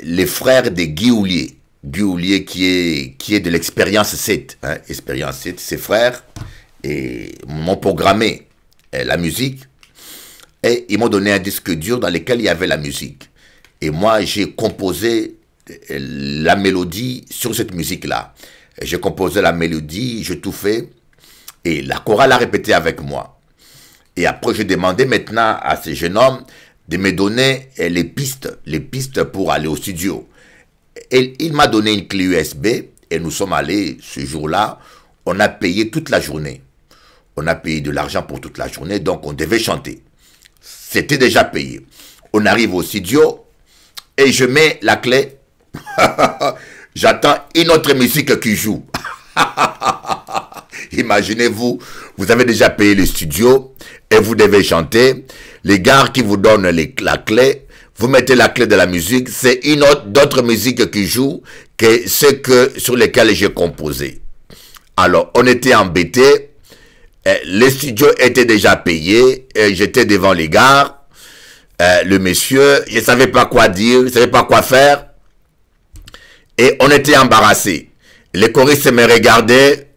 les frères de Guy Houllier. Guy Houllier qui est de l'Expérience 7. Hein, Expérience 7, ses frères et m'ont programmé la musique. Et ils m'ont donné un disque dur dans lequel il y avait la musique. Et moi, j'ai composé la mélodie sur cette musique-là. J'ai composé la mélodie, j'ai tout fait. Et la chorale a répété avec moi. Et après, j'ai demandé maintenant à ce jeune homme de me donner les pistes pour aller au studio. Et il m'a donné une clé USB et nous sommes allés ce jour-là. On a payé toute la journée. On a payé de l'argent pour toute la journée, donc on devait chanter. C'était déjà payé. On arrive au studio et je mets la clé. J'attends une autre musique qui joue. Imaginez-vous, vous avez déjà payé le studio et vous devez chanter. Les gars qui vous donnent la clé, vous mettez la clé de la musique, c'est une autre d'autres musiques qui jouent que ceux sur lesquels j'ai composé. Alors, on était embêtés. Le studio était déjà payé. J'étais devant les gars. Le monsieur, je ne savais pas quoi dire, je ne savais pas quoi faire. Et on était embarrassés. Les choristes me regardaient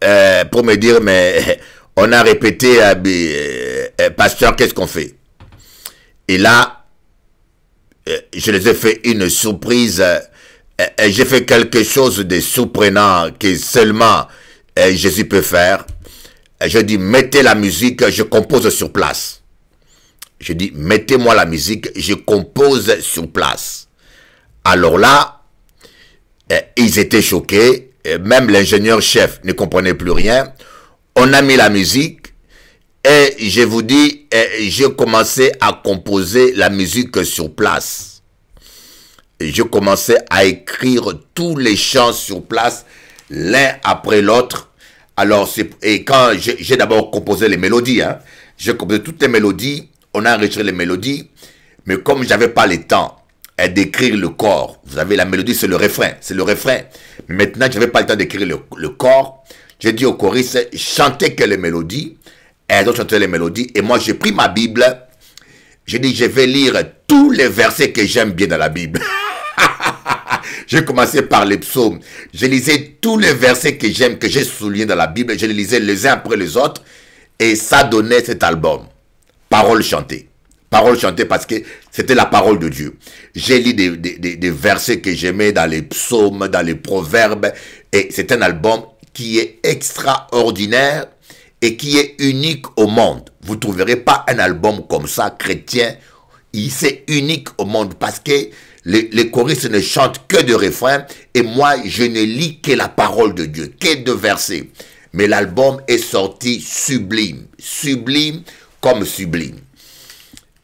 pour me dire, mais on a répété, pasteur, qu'est-ce qu'on fait? Et là, je les ai fait une surprise. J'ai fait quelque chose de surprenant que seulement Jésus peut faire. Je dis, mettez la musique, je compose sur place. Je dis, mettez-moi la musique, je compose sur place. Alors là, ils étaient choqués. Même l'ingénieur-chef ne comprenait plus rien. On a mis la musique et je vous dis, j'ai commencé à composer la musique sur place. Et je commençais à écrire tous les chants sur place, l'un après l'autre. Alors, et quand j'ai d'abord composé les mélodies, hein, j'ai composé toutes les mélodies, on a enregistré les mélodies, mais comme je n'avais pas le temps d'écrire le corps, vous savez, la mélodie, c'est le refrain, Maintenant, je n'avais pas le temps d'écrire le corps, j'ai dit aux choristes, chantez que les mélodies, et elles ont chanté les mélodies, et moi, j'ai pris ma Bible, j'ai dit, je vais lire tous les versets que j'aime bien dans la Bible. J'ai commencé par les psaumes. Je lisais tous les versets que j'aime, que j'ai soulignés dans la Bible. Je les lisais les uns après les autres. Et ça donnait cet album. Paroles chantées. Paroles chantées parce que c'était la parole de Dieu. J'ai lu des versets que j'aimais dans les psaumes, dans les proverbes. Et c'est un album qui est extraordinaire et qui est unique au monde. Vous ne trouverez pas un album comme ça, chrétien. C'est unique au monde parce que les choristes ne chantent que de refrains et moi, je ne lis que la parole de Dieu, que de versets. Mais l'album est sorti sublime, sublime comme sublime.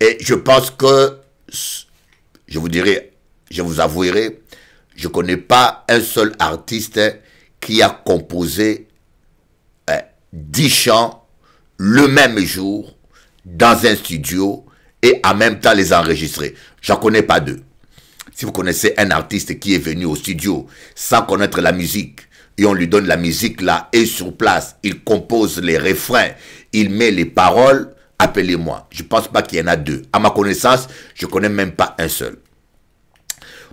Et je pense que, je vous dirai, je vous avouerai, je ne connais pas un seul artiste qui a composé 10 chants le même jour dans un studio et en même temps les enregistrer. J'en connais pas deux. Si vous connaissez un artiste qui est venu au studio sans connaître la musique, et on lui donne la musique là, et sur place, il compose les refrains, il met les paroles, appelez-moi. Je ne pense pas qu'il y en a deux. À ma connaissance, je ne connais même pas un seul.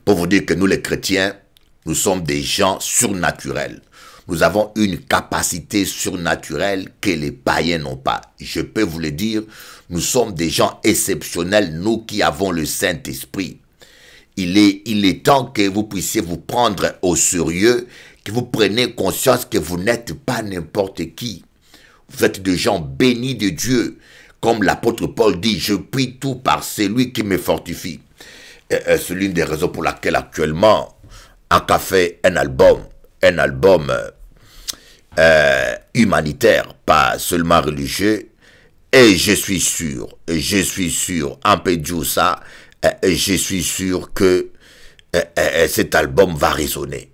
Pour vous dire que nous les chrétiens, nous sommes des gens surnaturels. Nous avons une capacité surnaturelle que les païens n'ont pas. Je peux vous le dire, nous sommes des gens exceptionnels, nous qui avons le Saint-Esprit. Il est temps que vous puissiez vous prendre au sérieux, que vous preniez conscience que vous n'êtes pas n'importe qui. Vous êtes des gens bénis de Dieu. Comme l'apôtre Paul dit, je prie tout par celui qui me fortifie. C'est l'une des raisons pour laquelle actuellement, on a fait un album humanitaire, pas seulement religieux. Et je suis sûr, en Pédiou ça, je suis sûr que cet album va résonner.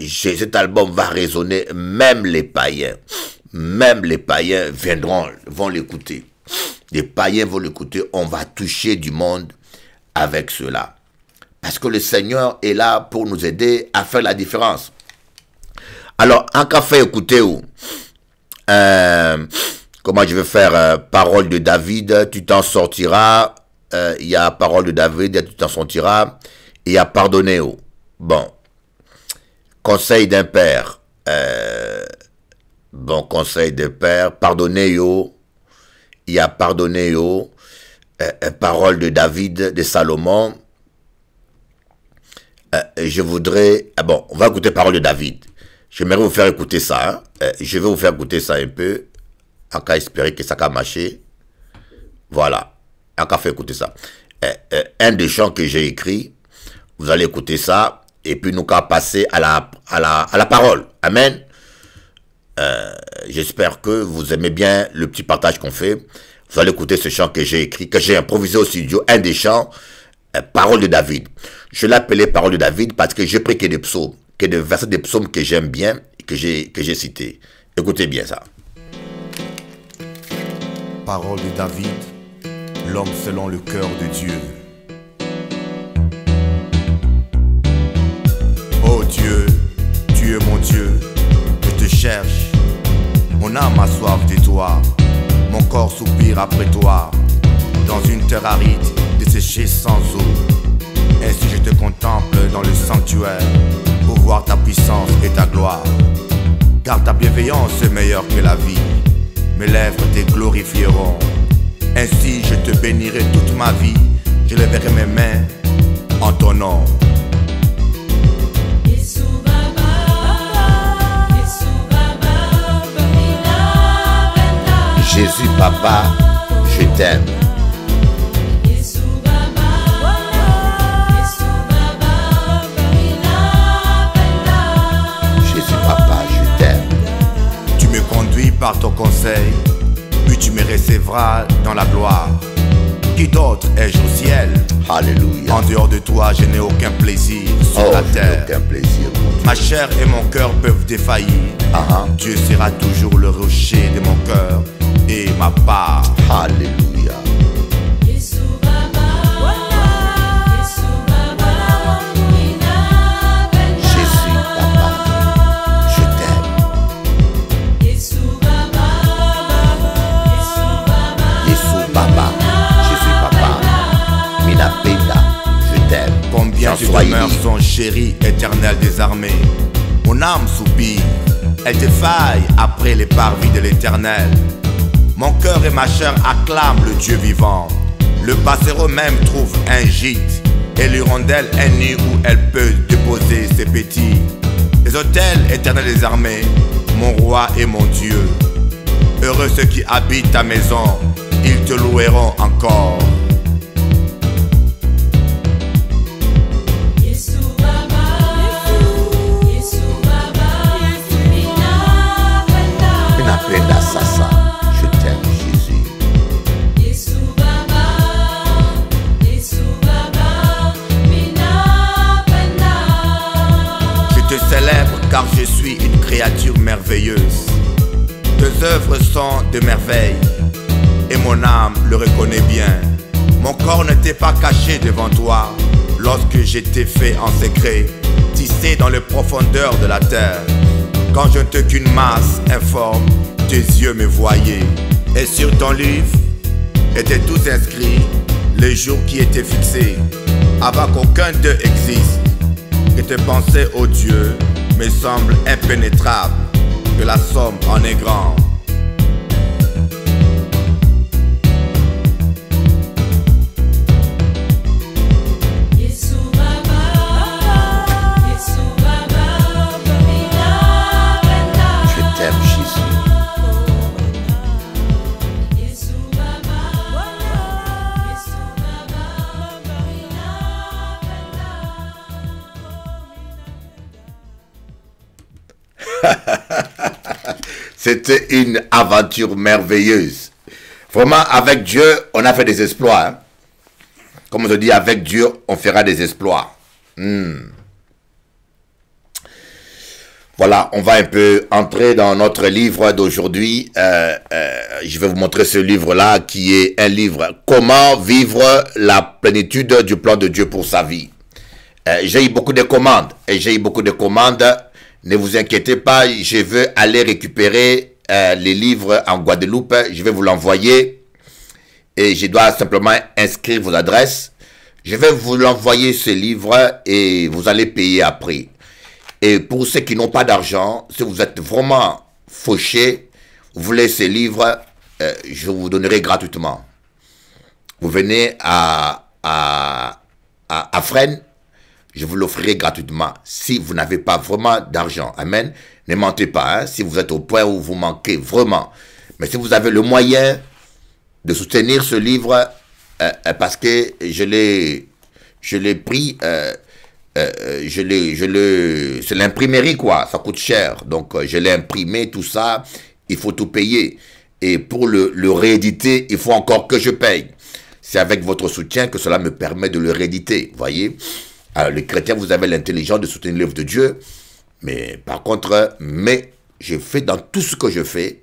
Cet album va résonner, même les païens vont l'écouter. Les païens vont l'écouter, on va toucher du monde avec cela. Parce que le Seigneur est là pour nous aider à faire la différence. Alors, en café, écoutez où comment je vais faire parole de David, tu t'en sortiras. Il y a parole de David, tu t'en sortiras. Il y a pardonner où. Bon. Conseil d'un père. Bon, conseil d'un père. Pardonner yo. Il y a pardonner yo. Parole de David, de Salomon. Je voudrais... Ah bon, on va écouter parole de David. J'aimerais vous faire écouter ça. Hein. Je vais vous faire écouter ça un peu. En cas espérer que ça va marcher. Voilà. En cas faire écouter ça. Un des chants que j'ai écrit. Vous allez écouter ça. Et puis nous allons passer à la parole. Amen. J'espère que vous aimez bien le petit partage qu'on fait. Vous allez écouter ce chant que j'ai écrit, que j'ai improvisé au studio. Un des chants, parole de David. Je l'ai appelé parole de David parce que j'ai pris que des psaumes, que des versets des psaumes que j'aime bien, j'ai cité. Écoutez bien ça. Parole de David, l'homme selon le cœur de Dieu. Oh Dieu, tu es mon Dieu, je te cherche. Mon âme a soif de toi, mon corps soupire après toi. Dans une terre aride, desséchée sans eau. Ainsi je te contemple dans le sanctuaire, pour voir ta puissance et ta gloire. Car ta bienveillance est meilleure que la vie, mes lèvres te glorifieront. Ainsi je te bénirai toute ma vie, je lèverai mes mains en ton nom. Jésus, papa, je t'aime. Jésus, papa, je t'aime. Tu me conduis par ton conseil, puis tu me recevras dans la gloire. Qui d'autre ai-je au ciel? Alléluia. En dehors de toi, je n'ai aucun plaisir sur la je n'ai terre. aucun plaisir, mon Dieu. Ma chair et mon cœur peuvent défaillir. Dieu sera toujours le rocher de mon cœur et ma part. Alléluia. Jésus, papa, je t'aime. Jésus, papa, Jésus, papa, Minapenda, je t'aime. Combien Sans tu soyez demeures libre. son chéri éternel des armées. Mon âme soupire, elle défaille après les parvis de l'éternel. Mon cœur et ma chair acclament le Dieu vivant. Le passereau même trouve un gîte et l'hirondelle un nid où elle peut déposer ses petits. Les autels éternels des armées, mon roi et mon Dieu. Heureux ceux qui habitent ta maison, ils te loueront encore. Minapenda sasa, je t'aime, Jésus. Je te célèbre car je suis une créature merveilleuse. Tes œuvres sont de merveilles et mon âme le reconnaît bien. Mon corps ne t'est pas caché devant toi lorsque je t'ai fait en secret, tissé dans les profondeurs de la terre. Quand je n'étais qu'une masse informe, tes yeux me voyaient. Et sur ton livre étaient tous inscrits les jours qui étaient fixés, avant qu'aucun d'eux existe. Que tes pensées, ô Dieu, me semblent impénétrables, que la somme en est grande. Je t'aime, Jésus. C'était une aventure merveilleuse. Vraiment, avec Dieu, on a fait des exploits. Hein. Comme on se dit, avec Dieu, on fera des exploits. Voilà, on va un peu entrer dans notre livre d'aujourd'hui. Je vais vous montrer ce livre-là qui est un livre « Comment vivre la plénitude du plan de Dieu pour sa vie ». J'ai eu beaucoup de commandes Ne vous inquiétez pas, je veux aller récupérer les livres en Guadeloupe. Je vais vous l'envoyer et je dois simplement inscrire vos adresses. Je vais vous l'envoyer ce livre et vous allez payer après. Et pour ceux qui n'ont pas d'argent, si vous êtes vraiment fauché, vous voulez ce livre, je vous donnerai gratuitement. Vous venez à Fresnes, je vous l'offrirai gratuitement si vous n'avez pas vraiment d'argent. Amen. Ne mentez pas, hein, si vous êtes au point où vous manquez vraiment. Mais si vous avez le moyen de soutenir ce livre, parce que je l'ai pris, c'est l'imprimerie quoi, ça coûte cher. Donc je l'ai imprimé, tout ça, il faut tout payer. Et pour le rééditer, il faut encore que je paye. C'est avec votre soutien que cela me permet de le rééditer, voyez. Alors les chrétiens, vous avez l'intelligence de soutenir l'œuvre de Dieu, Mais par contre, je fais dans tout ce que je fais,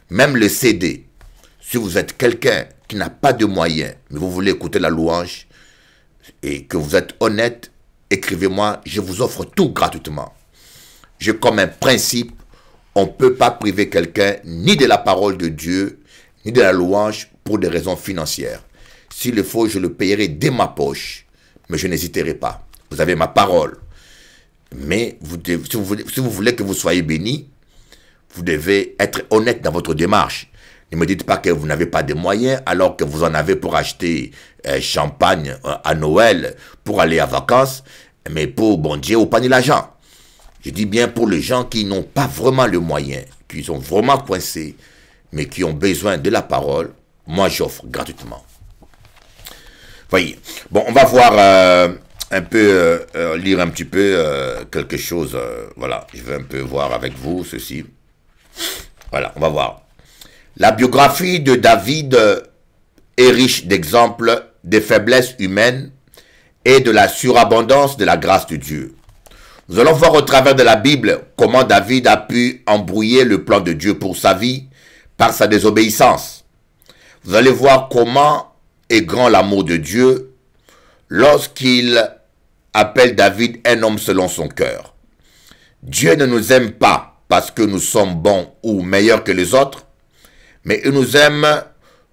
même le CD. Si vous êtes quelqu'un qui n'a pas de moyens, mais vous voulez écouter la louange, et que vous êtes honnête, écrivez-moi, je vous offre tout gratuitement. J'ai comme un principe, on ne peut pas priver quelqu'un ni de la parole de Dieu, ni de la louange pour des raisons financières. S'il le faut, je le payerai dès ma poche, mais je n'hésiterai pas. Vous avez ma parole. Mais si vous voulez que vous soyez béni, vous devez être honnête dans votre démarche. Ne me dites pas que vous n'avez pas de moyens alors que vous en avez pour acheter champagne à Noël, pour aller à vacances, mais pour bon Dieu, au panier l'argent. Je dis bien pour les gens qui n'ont pas vraiment le moyen, qui sont vraiment coincés, mais qui ont besoin de la parole, moi j'offre gratuitement. Voyez. Bon, on va voir un peu, lire un petit peu quelque chose. Voilà, je vais un peu voir avec vous ceci. Voilà, on va voir. La biographie de David est riche d'exemples des faiblesses humaines et de la surabondance de la grâce de Dieu. Nous allons voir au travers de la Bible comment David a pu embrouiller le plan de Dieu pour sa vie par sa désobéissance. Vous allez voir comment est grand l'amour de Dieu lorsqu'il appelle David un homme selon son cœur. Dieu ne nous aime pas parce que nous sommes bons ou meilleurs que les autres, mais il nous aime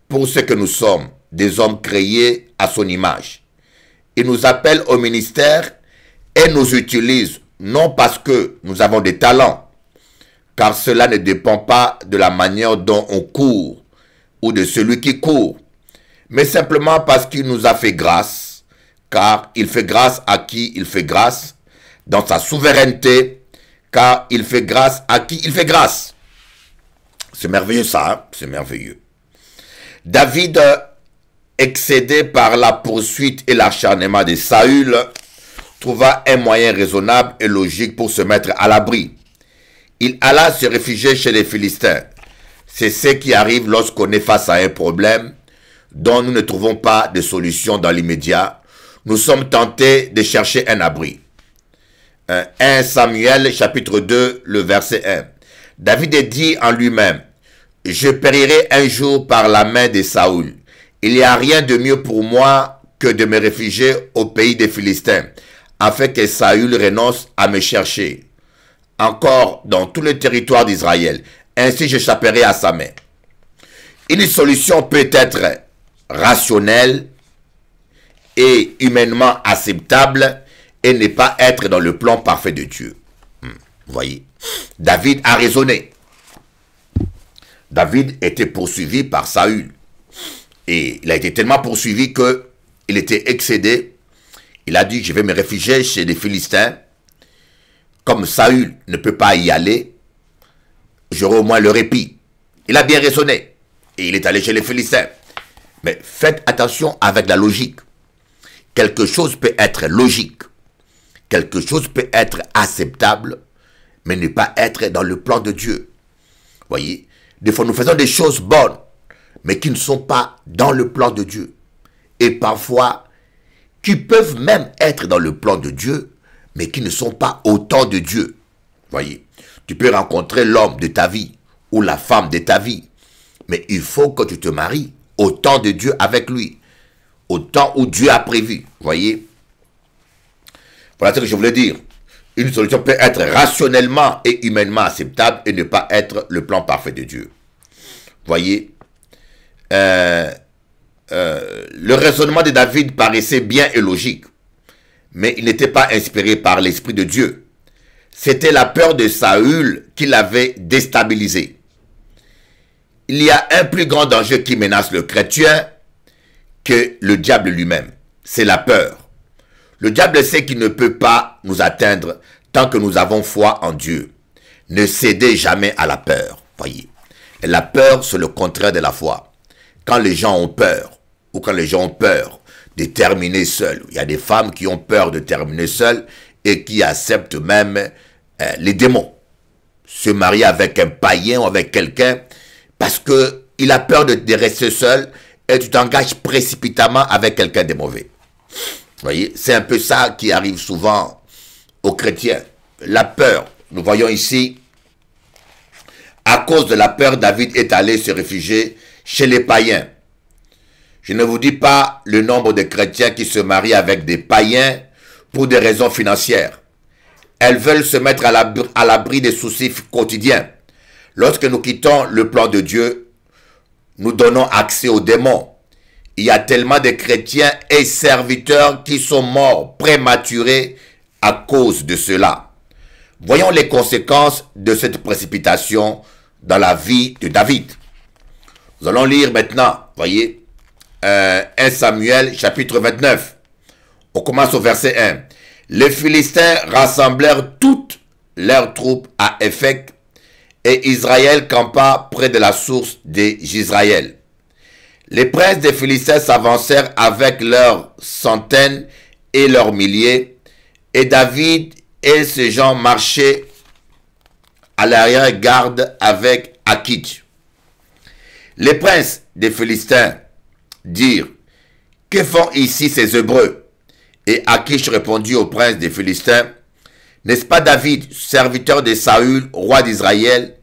pour ce que nous sommes, des hommes créés à son image. Il nous appelle au ministère et nous utilise non parce que nous avons des talents, car cela ne dépend pas de la manière dont on court ou de celui qui court, mais simplement parce qu'il nous a fait grâce, car il fait grâce à qui il fait grâce, dans sa souveraineté, car il fait grâce à qui il fait grâce. C'est merveilleux ça, hein? C'est merveilleux. David, excédé par la poursuite et l'acharnement de Saül, trouva un moyen raisonnable et logique pour se mettre à l'abri. Il alla se réfugier chez les Philistins. C'est ce qui arrive lorsqu'on est face à un problème dont nous ne trouvons pas de solution dans l'immédiat. Nous sommes tentés de chercher un abri. 1 Samuel chapitre 2, le verset 1. David dit en lui-même, « Je périrai un jour par la main de Saül. Il n'y a rien de mieux pour moi que de me réfugier au pays des Philistins, afin que Saül renonce à me chercher encore dans tout le territoire d'Israël. Ainsi j'échapperai à sa main. » Une solution peut être rationnelle et humainement acceptable et ne pas être dans le plan parfait de Dieu. Vous voyez, David a raisonné. David était poursuivi par Saül. Et il a été tellement poursuivi qu'il était excédé. Il a dit, je vais me réfugier chez les Philistins. Comme Saül ne peut pas y aller, j'aurai au moins le répit. Il a bien raisonné. Et il est allé chez les Philistins. Mais faites attention avec la logique. Quelque chose peut être logique. Quelque chose peut être acceptable, mais ne pas être dans le plan de Dieu. Voyez, des fois nous faisons des choses bonnes, mais qui ne sont pas dans le plan de Dieu. Et parfois, qui peuvent même être dans le plan de Dieu, mais qui ne sont pas au temps de Dieu. Voyez, tu peux rencontrer l'homme de ta vie ou la femme de ta vie, mais il faut que tu te maries au temps de Dieu avec lui, au temps où Dieu a prévu. Voyez, voilà ce que je voulais dire. Une solution peut être rationnellement et humainement acceptable et ne pas être le plan parfait de Dieu. Voyez, le raisonnement de David paraissait bien et logique, mais il n'était pas inspiré par l'Esprit de Dieu. C'était la peur de Saül qui l'avait déstabilisé. Il y a un plus grand danger qui menace le chrétien que le diable lui-même. C'est la peur. Le diable sait qu'il ne peut pas nous atteindre tant que nous avons foi en Dieu. Ne cédez jamais à la peur. Voyez. Et la peur, c'est le contraire de la foi. Quand les gens ont peur, ou quand les gens ont peur de terminer seuls, il y a des femmes qui ont peur de terminer seules et qui acceptent même les démons. Se marier avec un païen ou avec quelqu'un parce qu'il a peur de rester seul et tu t'engages précipitamment avec quelqu'un de mauvais. Vous voyez, c'est un peu ça qui arrive souvent aux chrétiens. La peur. nous voyons ici, à cause de la peur, David est allé se réfugier chez les païens. Je ne vous dis pas le nombre de chrétiens qui se marient avec des païens pour des raisons financières. Elles veulent se mettre à l'abri des soucis quotidiens. Lorsque nous quittons le plan de Dieu, nous donnons accès aux démons. Il y a tellement de chrétiens et serviteurs qui sont morts prématurés à cause de cela. Voyons les conséquences de cette précipitation dans la vie de David. Nous allons lire maintenant, voyez, 1 Samuel chapitre 29. On commence au verset 1. Les Philistins rassemblèrent toutes leurs troupes à Éphec et Israël campa près de la source de Jisraël. Les princes des Philistins s'avancèrent avec leurs centaines et leurs milliers, et David et ses gens marchaient à l'arrière-garde avec Akich. Les princes des Philistins dirent, « Que font ici ces Hébreux ?» Et Akich répondit aux princes des Philistins, « N'est-ce pas David, serviteur de Saül, roi d'Israël?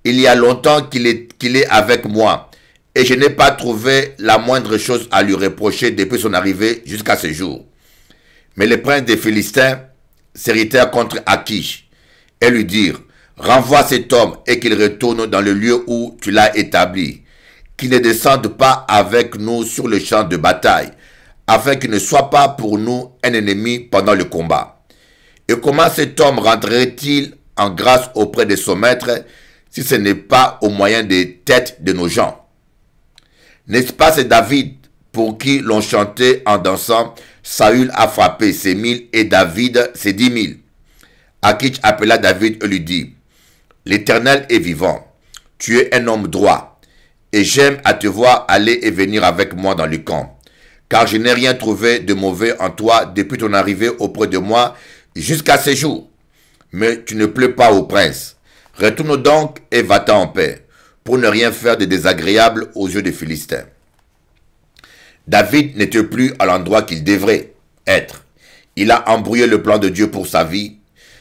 Il y a longtemps qu'il est avec moi, et je n'ai pas trouvé la moindre chose à lui reprocher depuis son arrivée jusqu'à ce jour. » Mais les princes des Philistins s'irritèrent contre Akich et lui dirent, « Renvoie cet homme et qu'il retourne dans le lieu où tu l'as établi, qu'il ne descende pas avec nous sur le champ de bataille, afin qu'il ne soit pas pour nous un ennemi pendant le combat. Et comment cet homme rentrerait-il en grâce auprès de son maître si ce n'est pas au moyen des têtes de nos gens? N'est-ce pas c'est David pour qui l'on chantait en dansant, Saül a frappé ses 1000 et David ses 10 000. Akich appela David et lui dit, « L'Éternel est vivant, tu es un homme droit, et j'aime à te voir aller et venir avec moi dans le camp, car je n'ai rien trouvé de mauvais en toi depuis ton arrivée auprès de moi jusqu'à ce jour. Mais tu ne plais pas au prince. Retourne donc et va-t'en en paix, pour ne rien faire de désagréable aux yeux des Philistins. » David n'était plus à l'endroit qu'il devrait être. Il a embrouillé le plan de Dieu pour sa vie.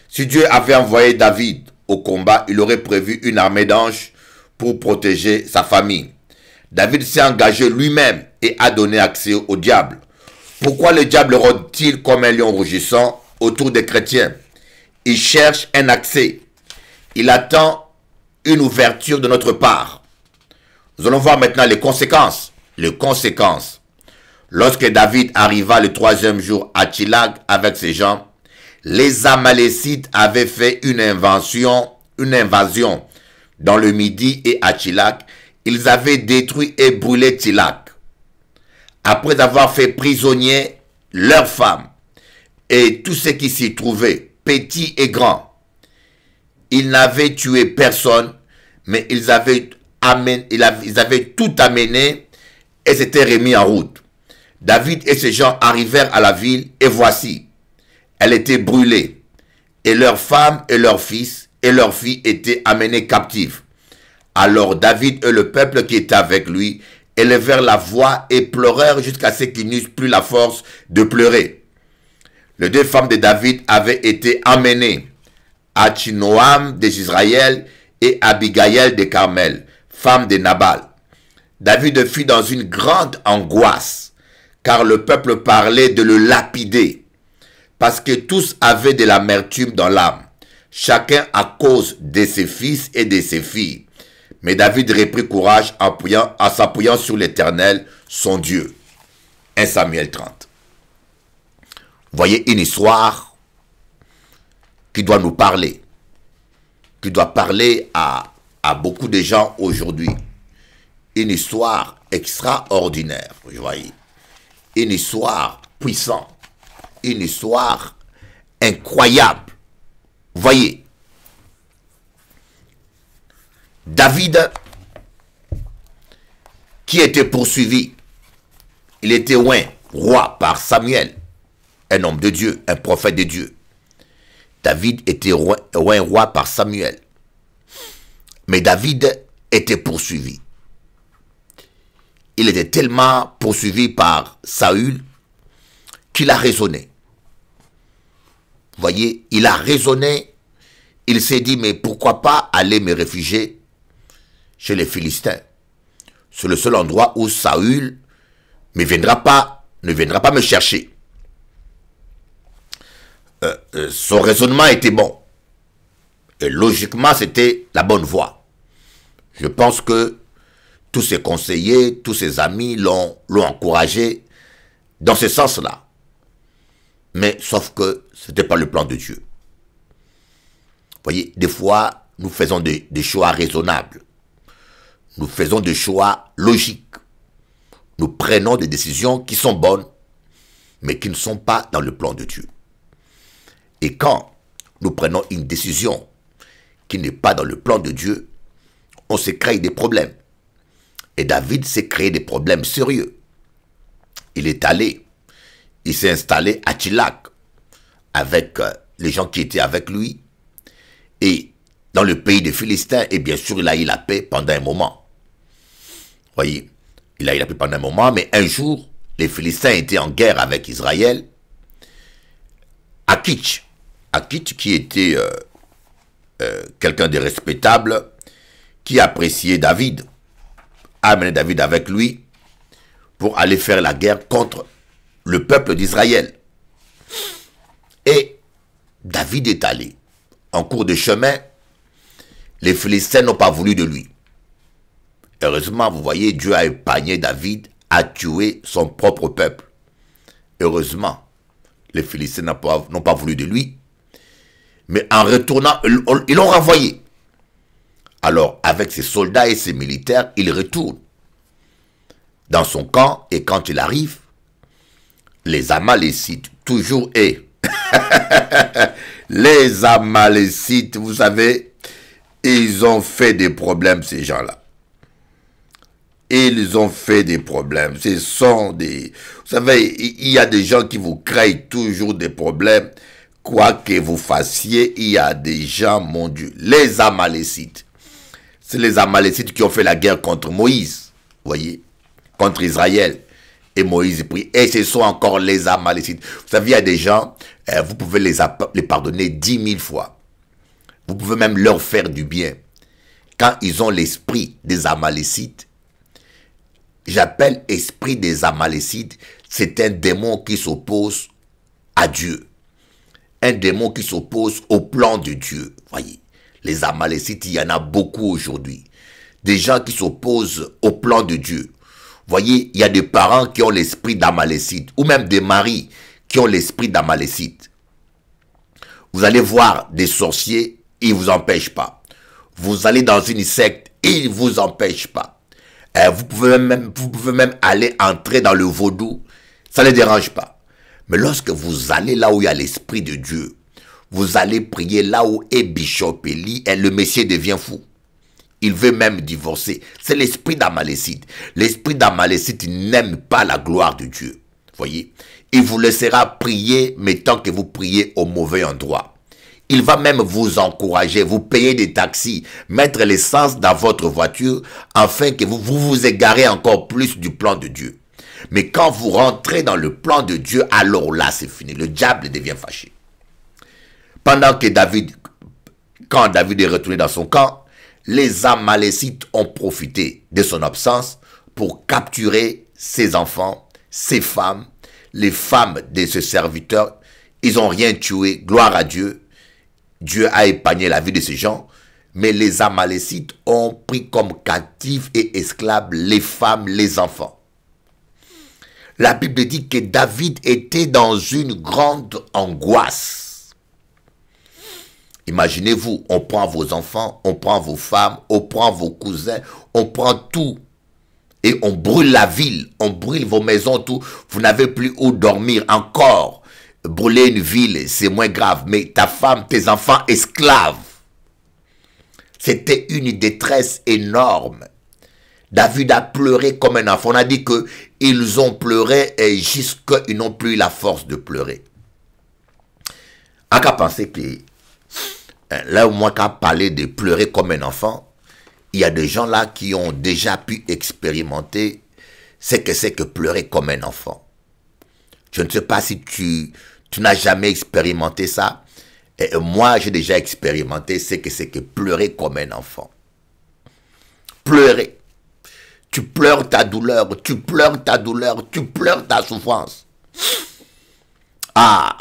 Si Dieu avait envoyé David au combat, il aurait prévu une armée d'anges pour protéger sa famille. David s'est engagé lui-même et a donné accès au diable. Pourquoi le diable rôde-t-il comme un lion rougissant autour des chrétiens? Il cherche un accès. Il attend une ouverture de notre part. Nous allons voir maintenant les conséquences. Les conséquences. Lorsque David arriva le 3e jour à Tchilag avec ses gens, les Amalécites avaient fait une invasion dans le Midi et à Tchilag. Ils avaient détruit et brûlé Tchilag. Après avoir fait prisonniers leurs femmes et tous ceux qui s'y trouvaient, petits et grands, ils n'avaient tué personne, mais ils avaient tout amené et s'étaient remis en route. David et ses gens arrivèrent à la ville et voici, elle était brûlée et leurs femmes et leurs fils et leurs filles étaient amenés captifs. Alors David et le peuple qui était avec lui élevèrent la voix et pleurèrent jusqu'à ce qu'ils n'eussent plus la force de pleurer. Les 2 femmes de David avaient été emmenées, Achinoam de Jisraël et Abigaël de Carmel, femme de Nabal. David fut dans une grande angoisse, car le peuple parlait de le lapider, parce que tous avaient de l'amertume dans l'âme, chacun à cause de ses fils et de ses filles. Mais David reprit courage en s'appuyant sur l'Éternel, son Dieu. 1 Samuel 30. Voyez une histoire qui doit nous parler, qui doit parler à beaucoup de gens aujourd'hui. Une histoire extraordinaire, vous voyez. Une histoire puissante, une histoire incroyable. Vous voyez, David, qui était poursuivi, il était oint roi par Samuel, un homme de Dieu, un prophète de Dieu. David était oint roi par Samuel. Mais David était poursuivi. Il était tellement poursuivi par Saül qu'il a raisonné. Vous voyez, il a raisonné il s'est dit, mais pourquoi pas aller me réfugier chez les Philistins? C'est le seul endroit où Saül ne viendra pas me chercher. Son raisonnement était bon. Et logiquement, c'était la bonne voie. Je pense que tous ses conseillers, tous ses amis l'ont encouragé dans ce sens-là. Mais sauf que ce n'était pas le plan de Dieu. Vous voyez, des fois, nous faisons des choix raisonnables. Nous faisons des choix logiques. Nous prenons des décisions qui sont bonnes, mais qui ne sont pas dans le plan de Dieu. Et quand nous prenons une décision qui n'est pas dans le plan de Dieu, on se crée des problèmes. Et David s'est créé des problèmes sérieux. Il s'est installé à Tchilac avec les gens qui étaient avec lui. Et dans le pays des Philistins, et bien sûr, il a eu la paix pendant un moment. Vous voyez, il a eu la paix pendant un moment, mais un jour, les Philistins étaient en guerre avec Israël. Akitch, qui était quelqu'un de respectable, qui appréciait David, a amené David avec lui pour aller faire la guerre contre le peuple d'Israël. Et David est allé. En cours de chemin, les Philistins n'ont pas voulu de lui. Heureusement, vous voyez, Dieu a épargné David à tuer son propre peuple. Heureusement, les Philistins n'ont pas voulu de lui. Mais en retournant, ils l'ont renvoyé. Alors, avec ses soldats et ses militaires, il retourne dans son camp. Et quand il arrive, les Amalécites, toujours les Amalécites, vous savez, ils ont fait des problèmes, ces gens-là. Ils ont fait des problèmes. Ce sont des... Vous savez, il y a des gens qui vous créent toujours des problèmes. Quoi que vous fassiez, il y a des gens, mon Dieu, les Amalécites. C'est les Amalécites qui ont fait la guerre contre Moïse, vous voyez, contre Israël. Et Moïse prie. Et ce sont encore les Amalécites. Vous savez, il y a des gens, vous pouvez les pardonner 10 000 fois. Vous pouvez même leur faire du bien. Quand ils ont l'esprit des Amalécites, j'appelle esprit des Amalécites, c'est un démon qui s'oppose à Dieu. Un démon qui s'oppose au plan de Dieu. Voyez, les Amalécites, il y en a beaucoup aujourd'hui. Des gens qui s'opposent au plan de Dieu. Voyez, il y a des parents qui ont l'esprit d'Amalécite, ou même des maris qui ont l'esprit d'Amalécite. Vous allez voir des sorciers, ils ne vous empêchent pas. Vous allez dans une secte, ils ne vous empêchent pas. Vous pouvez même aller entrer dans le vaudou, ça ne les dérange pas. Mais lorsque vous allez là où il y a l'esprit de Dieu, vous allez prier là où est Bishop Eli, et le Messie devient fou. Il veut même divorcer. C'est l'esprit d'Amalécite. L'esprit d'Amalécite n'aime pas la gloire de Dieu. Voyez, il vous laissera prier, mais tant que vous priez au mauvais endroit. Il va même vous encourager, vous payer des taxis, mettre l'essence dans votre voiture, afin que vous égarez encore plus du plan de Dieu. Mais quand vous rentrez dans le plan de Dieu, alors là, c'est fini. Le diable devient fâché. Quand David est retourné dans son camp, les Amalécites ont profité de son absence pour capturer ses enfants, ses femmes, les femmes de ses serviteurs. Ils n'ont rien tué, gloire à Dieu. Dieu a épargné la vie de ces gens. Mais les Amalécites ont pris comme captifs et esclaves les femmes, les enfants. La Bible dit que David était dans une grande angoisse. Imaginez-vous, on prend vos enfants, on prend vos femmes, on prend vos cousins, on prend tout. Et on brûle la ville, on brûle vos maisons, tout. Vous n'avez plus où dormir encore. Brûler une ville, c'est moins grave. Mais ta femme, tes enfants, esclaves. C'était une détresse énorme. David a pleuré comme un enfant. On a dit qu'ils ont pleuré et jusqu'à ils n'ont plus la force de pleurer. On a pensé que là où moi quand parler de pleurer comme un enfant, il y a des gens là qui ont déjà pu expérimenter ce que c'est que pleurer comme un enfant. Je ne sais pas si tu n'as jamais expérimenté ça, Et moi, j'ai déjà expérimenté ce que c'est que pleurer comme un enfant. Pleurer. Tu pleures ta douleur, tu pleures ta douleur, tu pleures ta souffrance. Ah!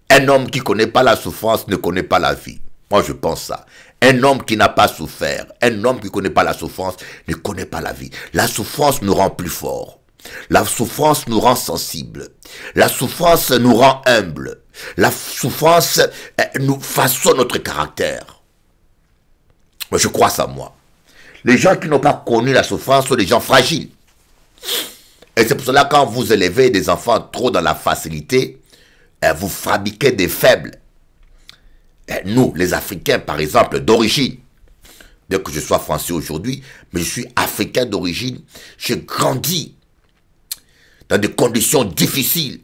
Un homme qui ne connaît pas la souffrance ne connaît pas la vie. Moi, je pense ça. Un homme qui n'a pas souffert, un homme qui ne connaît pas la souffrance, ne connaît pas la vie. La souffrance nous rend plus forts. La souffrance nous rend sensibles. La souffrance nous rend humbles. La souffrance nous façonne notre caractère. Je crois ça, moi. Les gens qui n'ont pas connu la souffrance sont des gens fragiles. Et c'est pour cela que quand vous élevez des enfants trop dans la facilité, vous fabriquez des faibles. Nous, les Africains, par exemple, d'origine, bien que je sois français aujourd'hui, mais je suis africain d'origine, j'ai grandi dans des conditions difficiles.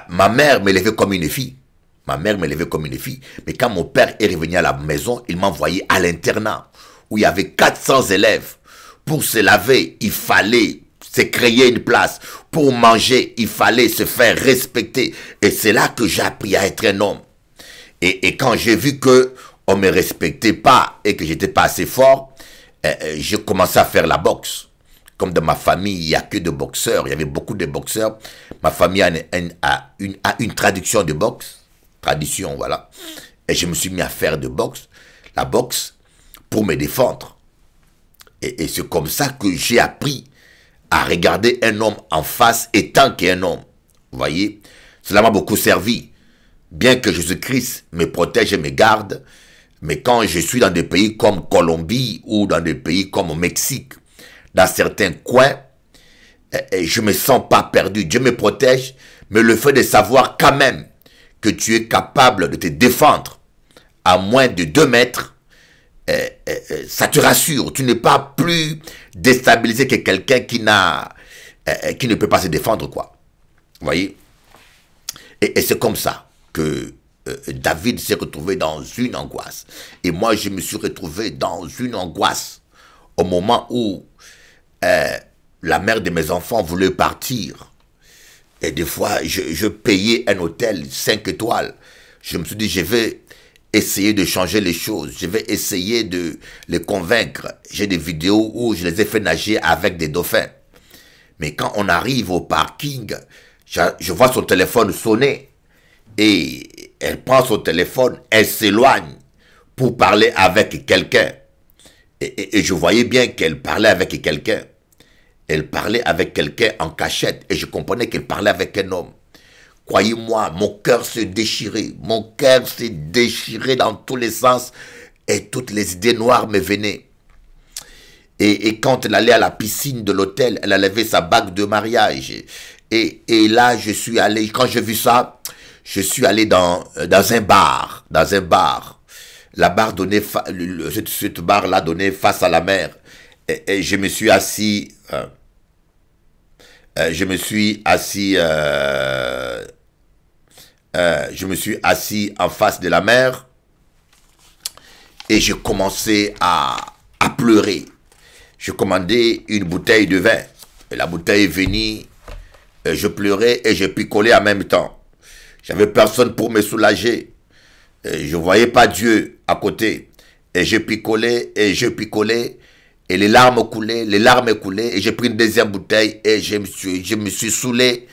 Ma mère m'élevait comme une fille. Ma mère m'élevait comme une fille. Mais quand mon père est revenu à la maison, il m'envoyait à l'internat, où il y avait 400 élèves. Pour se laver, il fallait se créer une place. Pour manger, il fallait se faire respecter. Et c'est là que j'ai appris à être un homme. Et quand j'ai vu que on ne me respectait pas et que j'étais pas assez fort, j'ai commencé à faire la boxe. Comme dans ma famille, il n'y a que de boxeurs. Il y avait beaucoup de boxeurs. Ma famille a une traduction de boxe. Tradition, voilà. Et je me suis mis à faire de boxe. La boxe pour me défendre. Et c'est comme ça que j'ai appris à regarder un homme en face étant qu'un homme. Vous voyez? Cela m'a beaucoup servi. Bien que Jésus-Christ me protège et me garde, mais quand je suis dans des pays comme Colombie ou dans des pays comme au Mexique, dans certains coins, je ne me sens pas perdu. Dieu me protège, mais le fait de savoir quand même que tu es capable de te défendre à moins de 2 mètres, ça te rassure. Tu n'es pas plus déstabilisé que quelqu'un qui ne peut pas se défendre, quoi. Vous voyez? Et c'est comme ça que David s'est retrouvé dans une angoisse. Et moi, je me suis retrouvé dans une angoisse au moment où la mère de mes enfants voulait partir. Et des fois, je payais un hôtel 5 étoiles. Je me suis dit, je vais essayer de changer les choses. Je vais essayer de les convaincre. J'ai des vidéos où je les ai fait nager avec des dauphins. Mais quand on arrive au parking, je vois son téléphone sonner. Et elle prend son téléphone, elle s'éloigne pour parler avec quelqu'un. Et je voyais bien qu'elle parlait avec quelqu'un. Elle parlait avec quelqu'un en cachette. Et je comprenais qu'elle parlait avec un homme. Croyez-moi, mon cœur se déchirait. Mon cœur s'est déchiré dans tous les sens. Et toutes les idées noires me venaient. Et quand elle allait à la piscine de l'hôtel, elle enlevait sa bague de mariage. Et là, je suis allé, quand j'ai vu ça, je suis allé dans un bar. La bar donnait, cette bar-là donnait face à la mer. Et je me suis assis, je me suis assis en face de la mer. Et j'ai commencé à pleurer. Je commandais une bouteille de vin. Et la bouteille est venue. Je pleurais et je picolais en même temps. J'avais personne pour me soulager. Et je ne voyais pas Dieu à côté. Et je picolais et je picolais. Et les larmes coulaient, Et j'ai pris une deuxième bouteille et je me suis saoulé.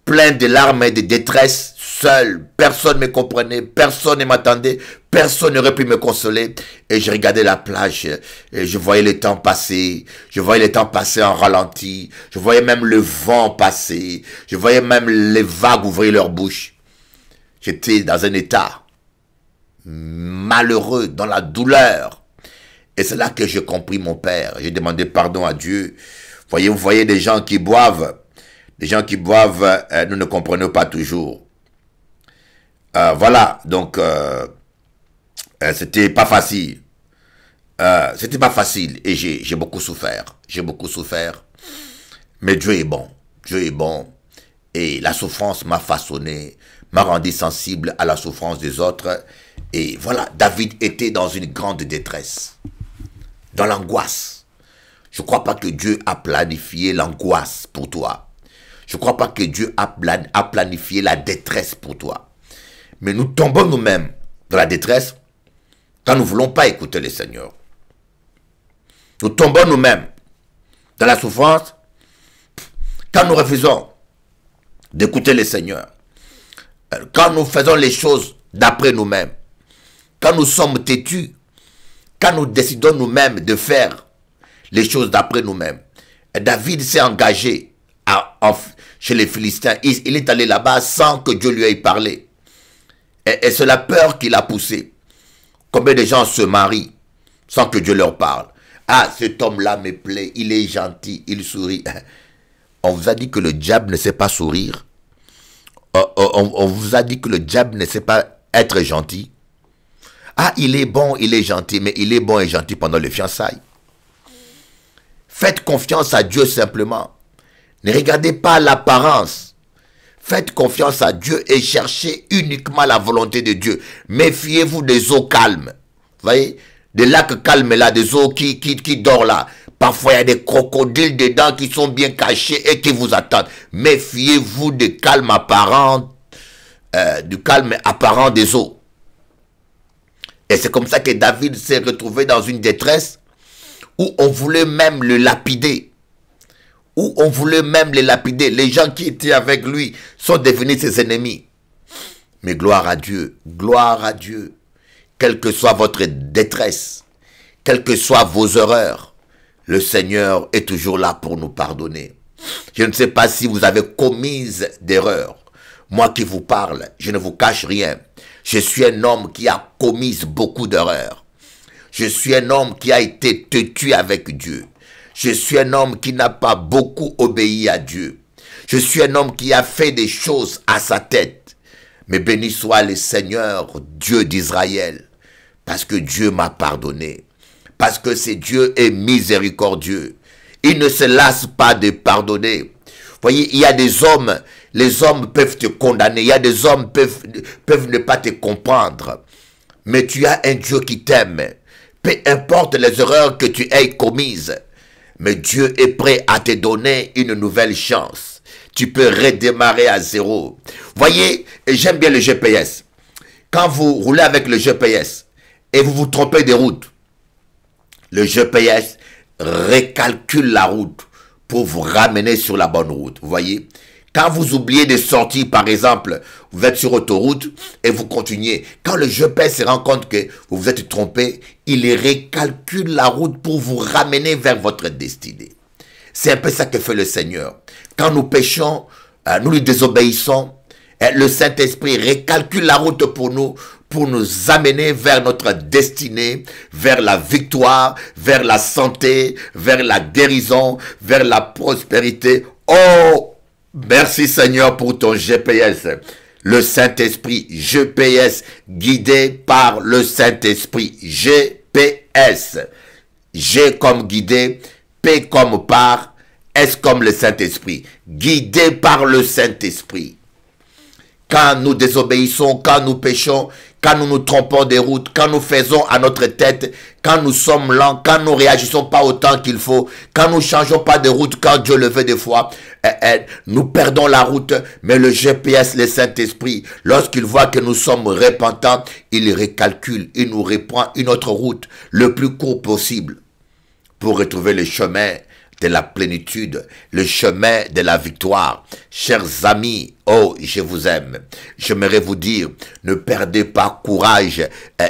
Plein de larmes et de détresse. Seul. Personne ne me comprenait. Personne ne m'attendait. Personne n'aurait pu me consoler. Et je regardais la plage. Et je voyais le temps passer. Je voyais le temps passer en ralenti. Je voyais même le vent passer. Je voyais même les vagues ouvrir leur bouche. J'étais dans un état malheureux, dans la douleur. Et c'est là que j'ai compris mon père. J'ai demandé pardon à Dieu. Vous voyez des gens qui boivent. Des gens qui boivent, nous ne comprenons pas toujours. Voilà, donc, c'était pas facile. C'était pas facile et j'ai beaucoup souffert. J'ai beaucoup souffert. Mais Dieu est bon. Dieu est bon. Et la souffrance m'a façonné, m'a rendu sensible à la souffrance des autres. Et voilà, David était dans une grande détresse. Dans l'angoisse. Je ne crois pas que Dieu a planifié l'angoisse pour toi. Je ne crois pas que Dieu a planifié la détresse pour toi. Mais nous tombons nous-mêmes dans la détresse quand nous ne voulons pas écouter le Seigneur. Nous tombons nous-mêmes dans la souffrance quand nous refusons d'écouter le Seigneur. Quand nous faisons les choses d'après nous-mêmes. Quand nous sommes têtus. Quand nous décidons nous-mêmes de faire les choses d'après nous-mêmes. David s'est engagé chez les Philistins. Il est allé là-bas sans que Dieu lui ait parlé. Et c'est la peur qui l'a poussé. Combien de gens se marient sans que Dieu leur parle? Ah, cet homme-là me plaît, il est gentil, il sourit. On vous a dit que le diable ne sait pas sourire. On vous a dit que le diable ne sait pas être gentil. Ah, il est bon, il est gentil, mais il est bon et gentil pendant les fiançailles. Faites confiance à Dieu simplement. Ne regardez pas l'apparence. Faites confiance à Dieu et cherchez uniquement la volonté de Dieu. Méfiez-vous des eaux calmes. Vous voyez, des lacs calmes là, des eaux qui dorment là. Parfois, il y a des crocodiles dedans qui sont bien cachés et qui vous attendent. Méfiez-vous du calme apparent des eaux. Et c'est comme ça que David s'est retrouvé dans une détresse où on voulait même le lapider. Les gens qui étaient avec lui sont devenus ses ennemis. Mais gloire à Dieu, quelle que soit votre détresse, quelles que soient vos erreurs, le Seigneur est toujours là pour nous pardonner. Je ne sais pas si vous avez commis d'erreurs. Moi qui vous parle, je ne vous cache rien. Je suis un homme qui a commis beaucoup d'erreurs. Je suis un homme qui a été têtu avec Dieu. Je suis un homme qui n'a pas beaucoup obéi à Dieu. Je suis un homme qui a fait des choses à sa tête. Mais béni soit le Seigneur, Dieu d'Israël, parce que Dieu m'a pardonné. Parce que ce Dieu est miséricordieux. Il ne se lasse pas de pardonner. Vous voyez, il y a des hommes, les hommes peuvent te condamner. Il y a des hommes peuvent ne pas te comprendre. Mais tu as un Dieu qui t'aime. Peu importe les erreurs que tu aies commises. Mais Dieu est prêt à te donner une nouvelle chance. Tu peux redémarrer à zéro. Voyez, j'aime bien le GPS. Quand vous roulez avec le GPS et vous vous trompez de route, le GPS recalcule la route pour vous ramener sur la bonne route. Vous voyez, quand vous oubliez de sortir, par exemple, vous êtes sur autoroute et vous continuez. Quand le GPS se rend compte que vous vous êtes trompé, il recalcule la route pour vous ramener vers votre destinée. C'est un peu ça que fait le Seigneur. Quand nous péchons, nous lui désobéissons, le Saint-Esprit recalcule la route pour nous amener vers notre destinée, vers la victoire, vers la santé, vers la guérison, vers la prospérité. Oh, merci Seigneur pour ton GPS. Le Saint-Esprit, GPS, guidé par le Saint-Esprit. GPS. G comme guidé, P comme par, S comme le Saint-Esprit. Guidé par le Saint-Esprit. Quand nous désobéissons, quand nous péchons, quand nous nous trompons des routes, quand nous faisons à notre tête, quand nous sommes lents, quand nous réagissons pas autant qu'il faut, quand nous changeons pas de route, quand Dieu le veut des fois, nous perdons la route, mais le GPS, le Saint-Esprit, lorsqu'il voit que nous sommes repentants, il recalcule, il nous reprend une autre route, le plus court possible, pour retrouver le chemin de la plénitude, le chemin de la victoire. Chers amis, oh, je vous aime. J'aimerais vous dire, ne perdez pas courage.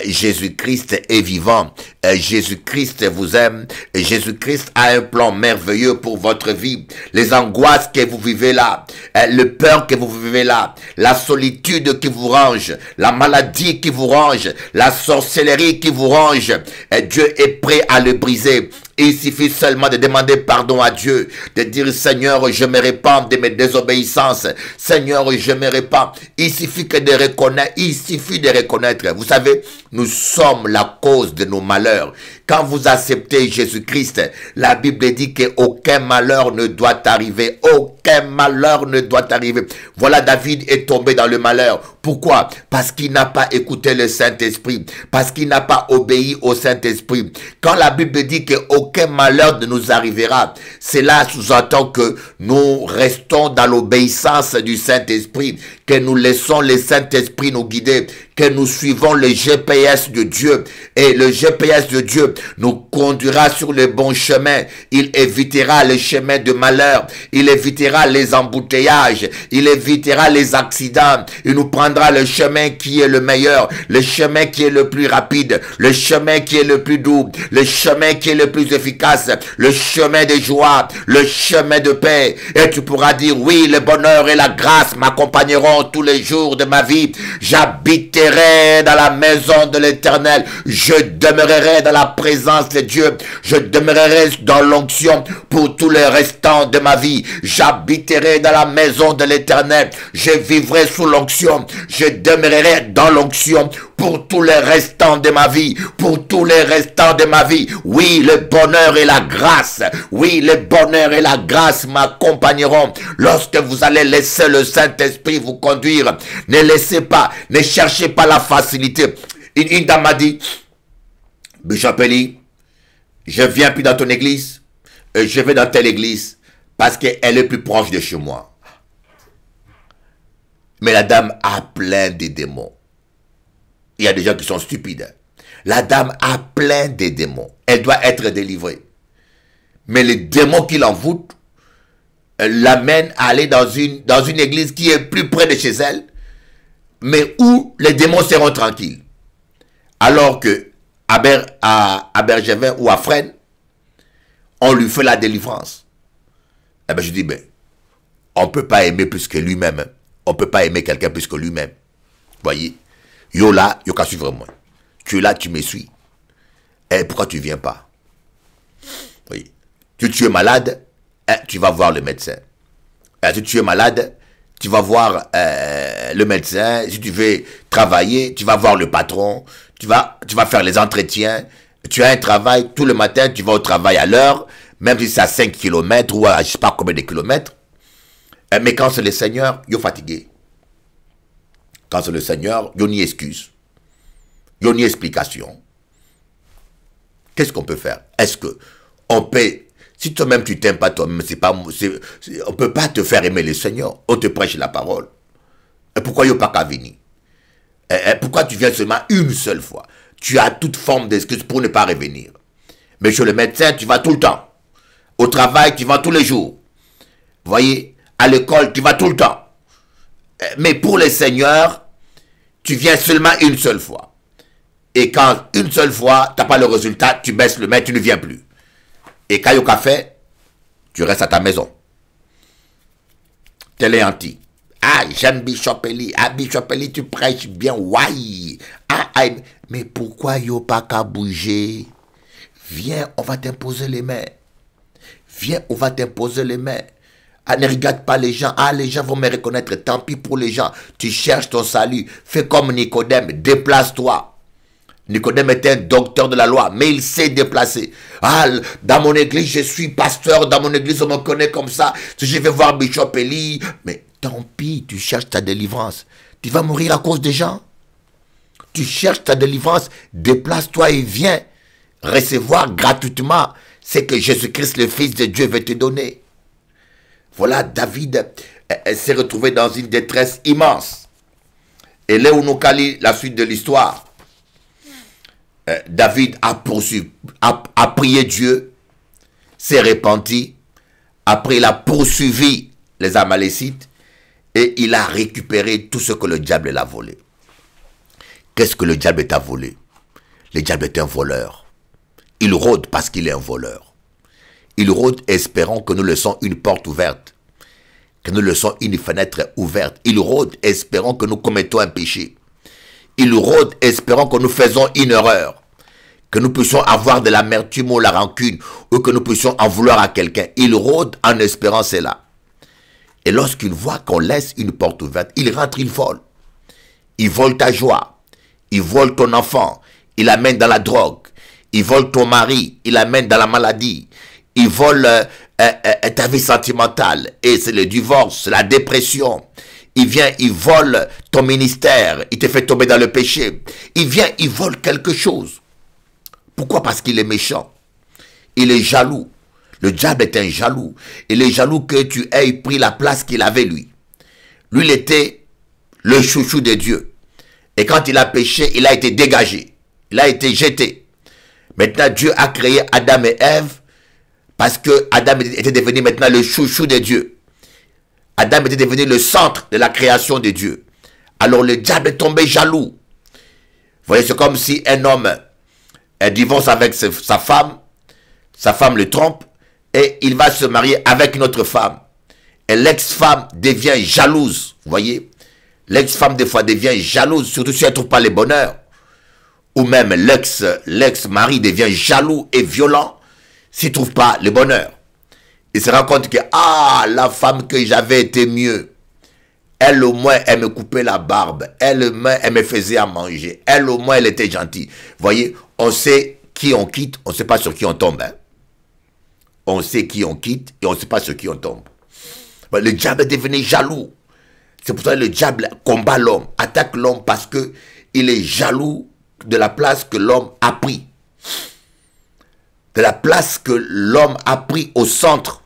Jésus-Christ est vivant. Jésus-Christ vous aime. Jésus-Christ a un plan merveilleux pour votre vie. Les angoisses que vous vivez là, le peur que vous vivez là, la solitude qui vous ronge, la maladie qui vous ronge, la sorcellerie qui vous ronge, Dieu est prêt à le briser. Il suffit seulement de demander pardon à Dieu, de dire Seigneur, je me répands de mes désobéissances. Seigneur, Seigneur, je me répands. Il suffit que de reconnaître, il suffit de reconnaître. Vous savez, nous sommes la cause de nos malheurs. Quand vous acceptez Jésus-Christ, la Bible dit qu'aucun malheur ne doit arriver. Aucun malheur ne doit arriver. Voilà, David est tombé dans le malheur. Pourquoi? Parce qu'il n'a pas écouté le Saint-Esprit. Parce qu'il n'a pas obéi au Saint-Esprit. Quand la Bible dit qu'aucun malheur ne nous arrivera, cela sous-entend que nous restons dans l'obéissance du Saint-Esprit, que nous laissons le Saint-Esprit nous guider, que nous suivons le GPS de Dieu. Et le GPS de Dieu nous conduira sur le bon chemin. Il évitera les chemins de malheur. Il évitera les embouteillages. Il évitera les accidents. Il nous prendra le chemin qui est le meilleur, le chemin qui est le plus rapide, le chemin qui est le plus doux, le chemin qui est le plus efficace, le chemin de joie, le chemin de paix. Et tu pourras dire, oui, le bonheur et la grâce m'accompagneront tous les jours de ma vie. J'habiterai dans la maison de l'Éternel. Je demeurerai dans la présence de Dieu. Je demeurerai dans l'onction pour tous les restants de ma vie. J'habiterai dans la maison de l'Éternel. Je vivrai sous l'onction. Je demeurerai dans l'onction pour tous les restants de ma vie. Pour tous les restants de ma vie. Oui, le bonheur et la grâce. Oui, le bonheur et la grâce m'accompagneront. Lorsque vous allez laisser le Saint-Esprit vous conduire, ne laissez pas, ne cherchez pas la facilité. Une dame m'a dit, Bishop Eli, je viens plus dans ton église, je vais dans telle église parce qu'elle est plus proche de chez moi. Mais la dame a plein de démons. Il y a des gens qui sont stupides. La dame a plein de démons. Elle doit être délivrée. Mais les démons qui l'envoûtent l'amènent à aller dans une église qui est plus près de chez elle, mais où les démons seront tranquilles. Alors que à Bergevin ou à Fresnes, on lui fait la délivrance. Eh bien, je dis, ben, on ne peut pas aimer plus que lui-même. On ne peut pas aimer quelqu'un plus que lui-même. Voyez, yo là, yo qu'à suivre moi. Tu es là, tu me suis. Et pourquoi tu ne viens pas? Oui. Si tu es malade, tu vas voir le médecin. Si tu es malade, tu vas voir le médecin. Si tu veux travailler, tu vas voir le patron. Tu vas faire les entretiens. Tu as un travail, tout le matin, tu vas au travail à l'heure, même si c'est à 5 km ou à je ne sais pas combien de kilomètres. Mais quand c'est le Seigneur, il est fatigué. Quand c'est le Seigneur, il n'y a ni excuse. Il n'y a ni explication. Qu'est-ce qu'on peut faire? Est-ce que on peut... Si toi-même tu t'aimes pas toi-même, on ne peut pas te faire aimer le Seigneur. On te prêche la parole. Et pourquoi il n'y a pas qu'à venir? Pourquoi tu viens seulement une seule fois? Tu as toute forme d'excuse pour ne pas revenir. Mais chez le médecin, tu vas tout le temps. Au travail, tu vas tous les jours. Vous voyez, à l'école, tu vas tout le temps. Mais pour le Seigneur, tu viens seulement une seule fois. Et quand une seule fois, tu n'as pas le résultat, tu baisses le main, tu ne viens plus. Et quand il y a au café, tu restes à ta maison. Tel est anti. Ah, j'aime Bishop Eli. Ah, Bishop Eli, tu prêches bien. Ouais. Ah, mais pourquoi il n'y a pas qu'à bouger? Viens, on va t'imposer les mains. Viens, on va t'imposer les mains. Ah, ne regarde pas les gens. Ah, les gens vont me reconnaître. Tant pis pour les gens. Tu cherches ton salut. Fais comme Nicodème. Déplace-toi. Nicodème était un docteur de la loi, mais il s'est déplacé. Ah, dans mon église, je suis pasteur. Dans mon église, on me connaît comme ça. Si je vais voir Bishop Eli, mais tant pis, tu cherches ta délivrance. Tu vas mourir à cause des gens. Tu cherches ta délivrance. Déplace-toi et viens recevoir gratuitement ce que Jésus-Christ, le Fils de Dieu, veut te donner. Voilà, David s'est retrouvé dans une détresse immense. Et là où nous calons la suite de l'histoire, David a prié Dieu, s'est repenti, après il a poursuivi les Amalécites et il a récupéré tout ce que le diable l'a volé. Qu'est-ce que le diable t'a volé? Le diable est un voleur. Il rôde parce qu'il est un voleur. Il rôde espérant que nous laissons une porte ouverte, que nous laissons une fenêtre ouverte. Il rôde espérant que nous commettons un péché. Il rôde espérant que nous faisons une erreur, que nous puissions avoir de l'amertume ou la rancune, ou que nous puissions en vouloir à quelqu'un. Il rôde en espérant cela. Et lorsqu'il voit qu'on laisse une porte ouverte, il rentre, il vole. Il vole ta joie. Il vole ton enfant. Il l'amène dans la drogue. Il vole ton mari. Il l'amène dans la maladie. Il vole ta vie sentimentale. Et c'est le divorce, la dépression. Il vient, il vole ton ministère. Il te fait tomber dans le péché. Il vient, il vole quelque chose. Pourquoi? Parce qu'il est méchant. Il est jaloux. Le diable est un jaloux. Il est jaloux que tu aies pris la place qu'il avait lui. Lui, il était le chouchou de Dieu. Et quand il a péché, il a été dégagé. Il a été jeté. Maintenant, Dieu a créé Adam et Ève parce que Adam était devenu maintenant le chouchou de Dieu. Adam était devenu le centre de la création de Dieu. Alors le diable est tombé jaloux. Vous voyez, c'est comme si un homme divorce avec sa femme le trompe, et il va se marier avec une autre femme. Et l'ex-femme devient jalouse. Vous voyez, l'ex-femme des fois devient jalouse, surtout si elle ne trouve pas le bonheur. Ou même l'ex-mari devient jaloux et violent s'il ne trouve pas le bonheur. Il se rend compte que, ah, la femme que j'avais était mieux. Elle au moins, elle me coupait la barbe. Elle au moins, elle me faisait à manger. Elle au moins, elle était gentille. Vous voyez, on sait qui on quitte, on ne sait pas sur qui on tombe. Hein? On sait qui on quitte et on ne sait pas sur qui on tombe. Le diable est devenu jaloux. C'est pour ça que le diable combat l'homme, attaque l'homme parce qu'il est jaloux de la place que l'homme a pris. De la place que l'homme a pris au centre.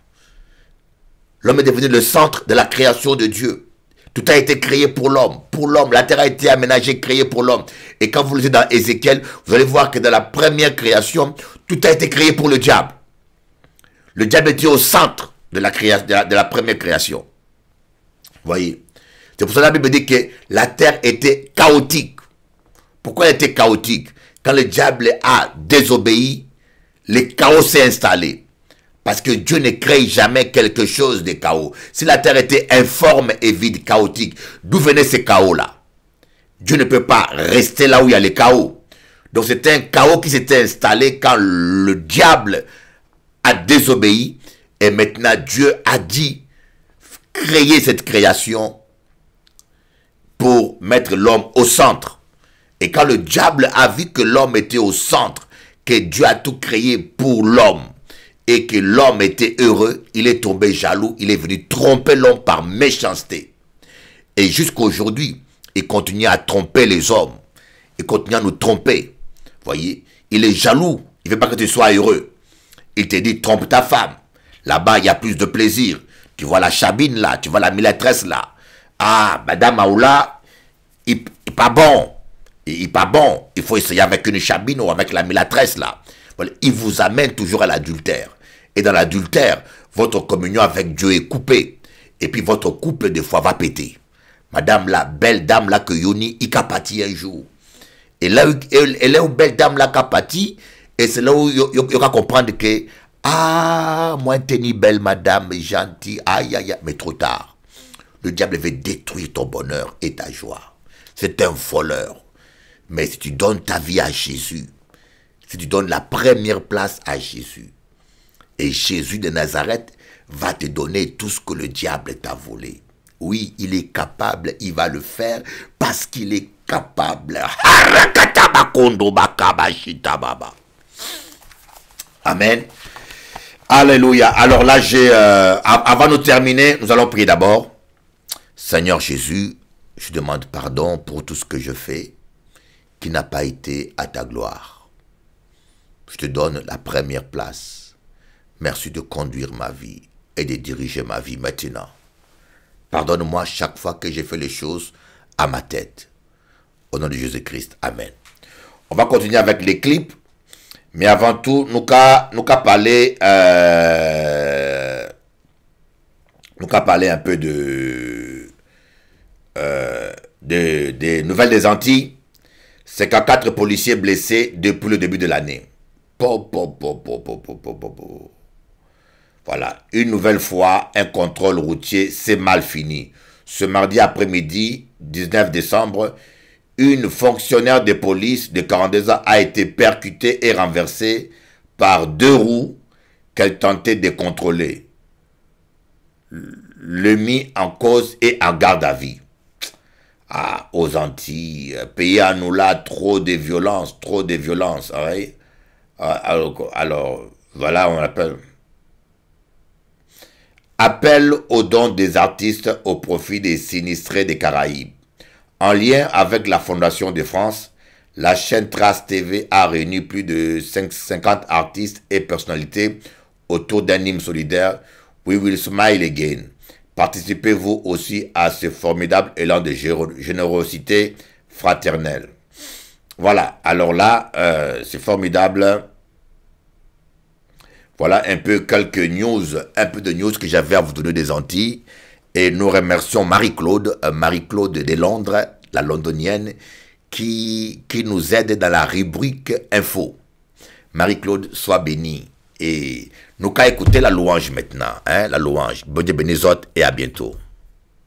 L'homme est devenu le centre de la création de Dieu. Tout a été créé pour l'homme. Pour l'homme, la terre a été aménagée, créée pour l'homme. Et quand vous lisez dans Ézéchiel, vous allez voir que dans la première création, tout a été créé pour le diable. Le diable était au centre de la première création. Vous voyez? C'est pour ça que la Bible dit que la terre était chaotique. Pourquoi elle était chaotique? Quand le diable a désobéi, le chaos s'est installé. Parce que Dieu ne crée jamais quelque chose de chaos. Si la terre était informe et vide, chaotique, d'où venait ce chaos-là? Dieu ne peut pas rester là où il y a le chaos. Donc c'était un chaos qui s'était installé quand le diable a désobéi. Et maintenant Dieu a dit créer cette création pour mettre l'homme au centre. Et quand le diable a vu que l'homme était au centre, que Dieu a tout créé pour l'homme, et que l'homme était heureux, il est tombé jaloux, il est venu tromper l'homme par méchanceté. Et jusqu'à aujourd'hui, il continue à tromper les hommes. Il continue à nous tromper. Voyez, il est jaloux, il ne veut pas que tu sois heureux. Il te dit, trompe ta femme. Là-bas, il y a plus de plaisir. Tu vois la chabine là, tu vois la milatresse là. Ah, Madame Aoula, il n'est pas bon. Il n'est pas bon. Il faut essayer avec une chabine ou avec la milatresse là. Voilà. Il vous amène toujours à l'adultère. Et dans l'adultère, votre communion avec Dieu est coupée. Et puis votre couple, des fois, va péter. Madame, la belle dame là que Yoni, il a pâti un jour. Et là, elle est où belle dame là qui a pâti. Et c'est là où il va comprendre que, ah, moi, t'es belle madame, gentille, aïe, aïe, aïe. Mais trop tard. Le diable veut détruire ton bonheur et ta joie. C'est un voleur. Mais si tu donnes ta vie à Jésus, si tu donnes la première place à Jésus, et Jésus de Nazareth va te donner tout ce que le diable t'a volé. Oui, il est capable, il va le faire parce qu'il est capable. Amen. Alléluia. Alors là, avant de terminer, nous allons prier d'abord. Seigneur Jésus, je demande pardon pour tout ce que je fais qui n'a pas été à ta gloire. Je te donne la première place. Merci de conduire ma vie et de diriger ma vie maintenant. Pardonne-moi chaque fois que j'ai fait les choses à ma tête. Au nom de Jésus-Christ. Amen. On va continuer avec les clips. Mais avant tout, nous allons parler un peu des nouvelles des Antilles. C'est qu'à 4 policiers blessés depuis le début de l'année. Voilà, une nouvelle fois, un contrôle routier s'est mal fini. Ce mardi après-midi, 19 décembre, une fonctionnaire de police de 42 ans a été percutée et renversée par 2 roues qu'elle tentait de contrôler. le mis en cause et en garde à vue. Ah, aux Antilles, pays à nous là, trop de violence, oui. Alors, voilà, on appelle. Appel aux dons des artistes au profit des sinistrés des Caraïbes. En lien avec la Fondation de France, la chaîne Trace TV a réuni plus de 50 artistes et personnalités autour d'un hymne solidaire « We will smile again ». Participez-vous aussi à ce formidable élan de générosité fraternelle. Voilà, alors là, c'est formidable. Voilà un peu quelques news, que j'avais à vous donner des Antilles. Et nous remercions Marie-Claude de Londres, la londonienne, qui nous aide dans la rubrique info. Marie-Claude, sois bénie. Et nous qu'à écouter la louange maintenant, hein, la louange. Bonne Dieu bénisse et à bientôt.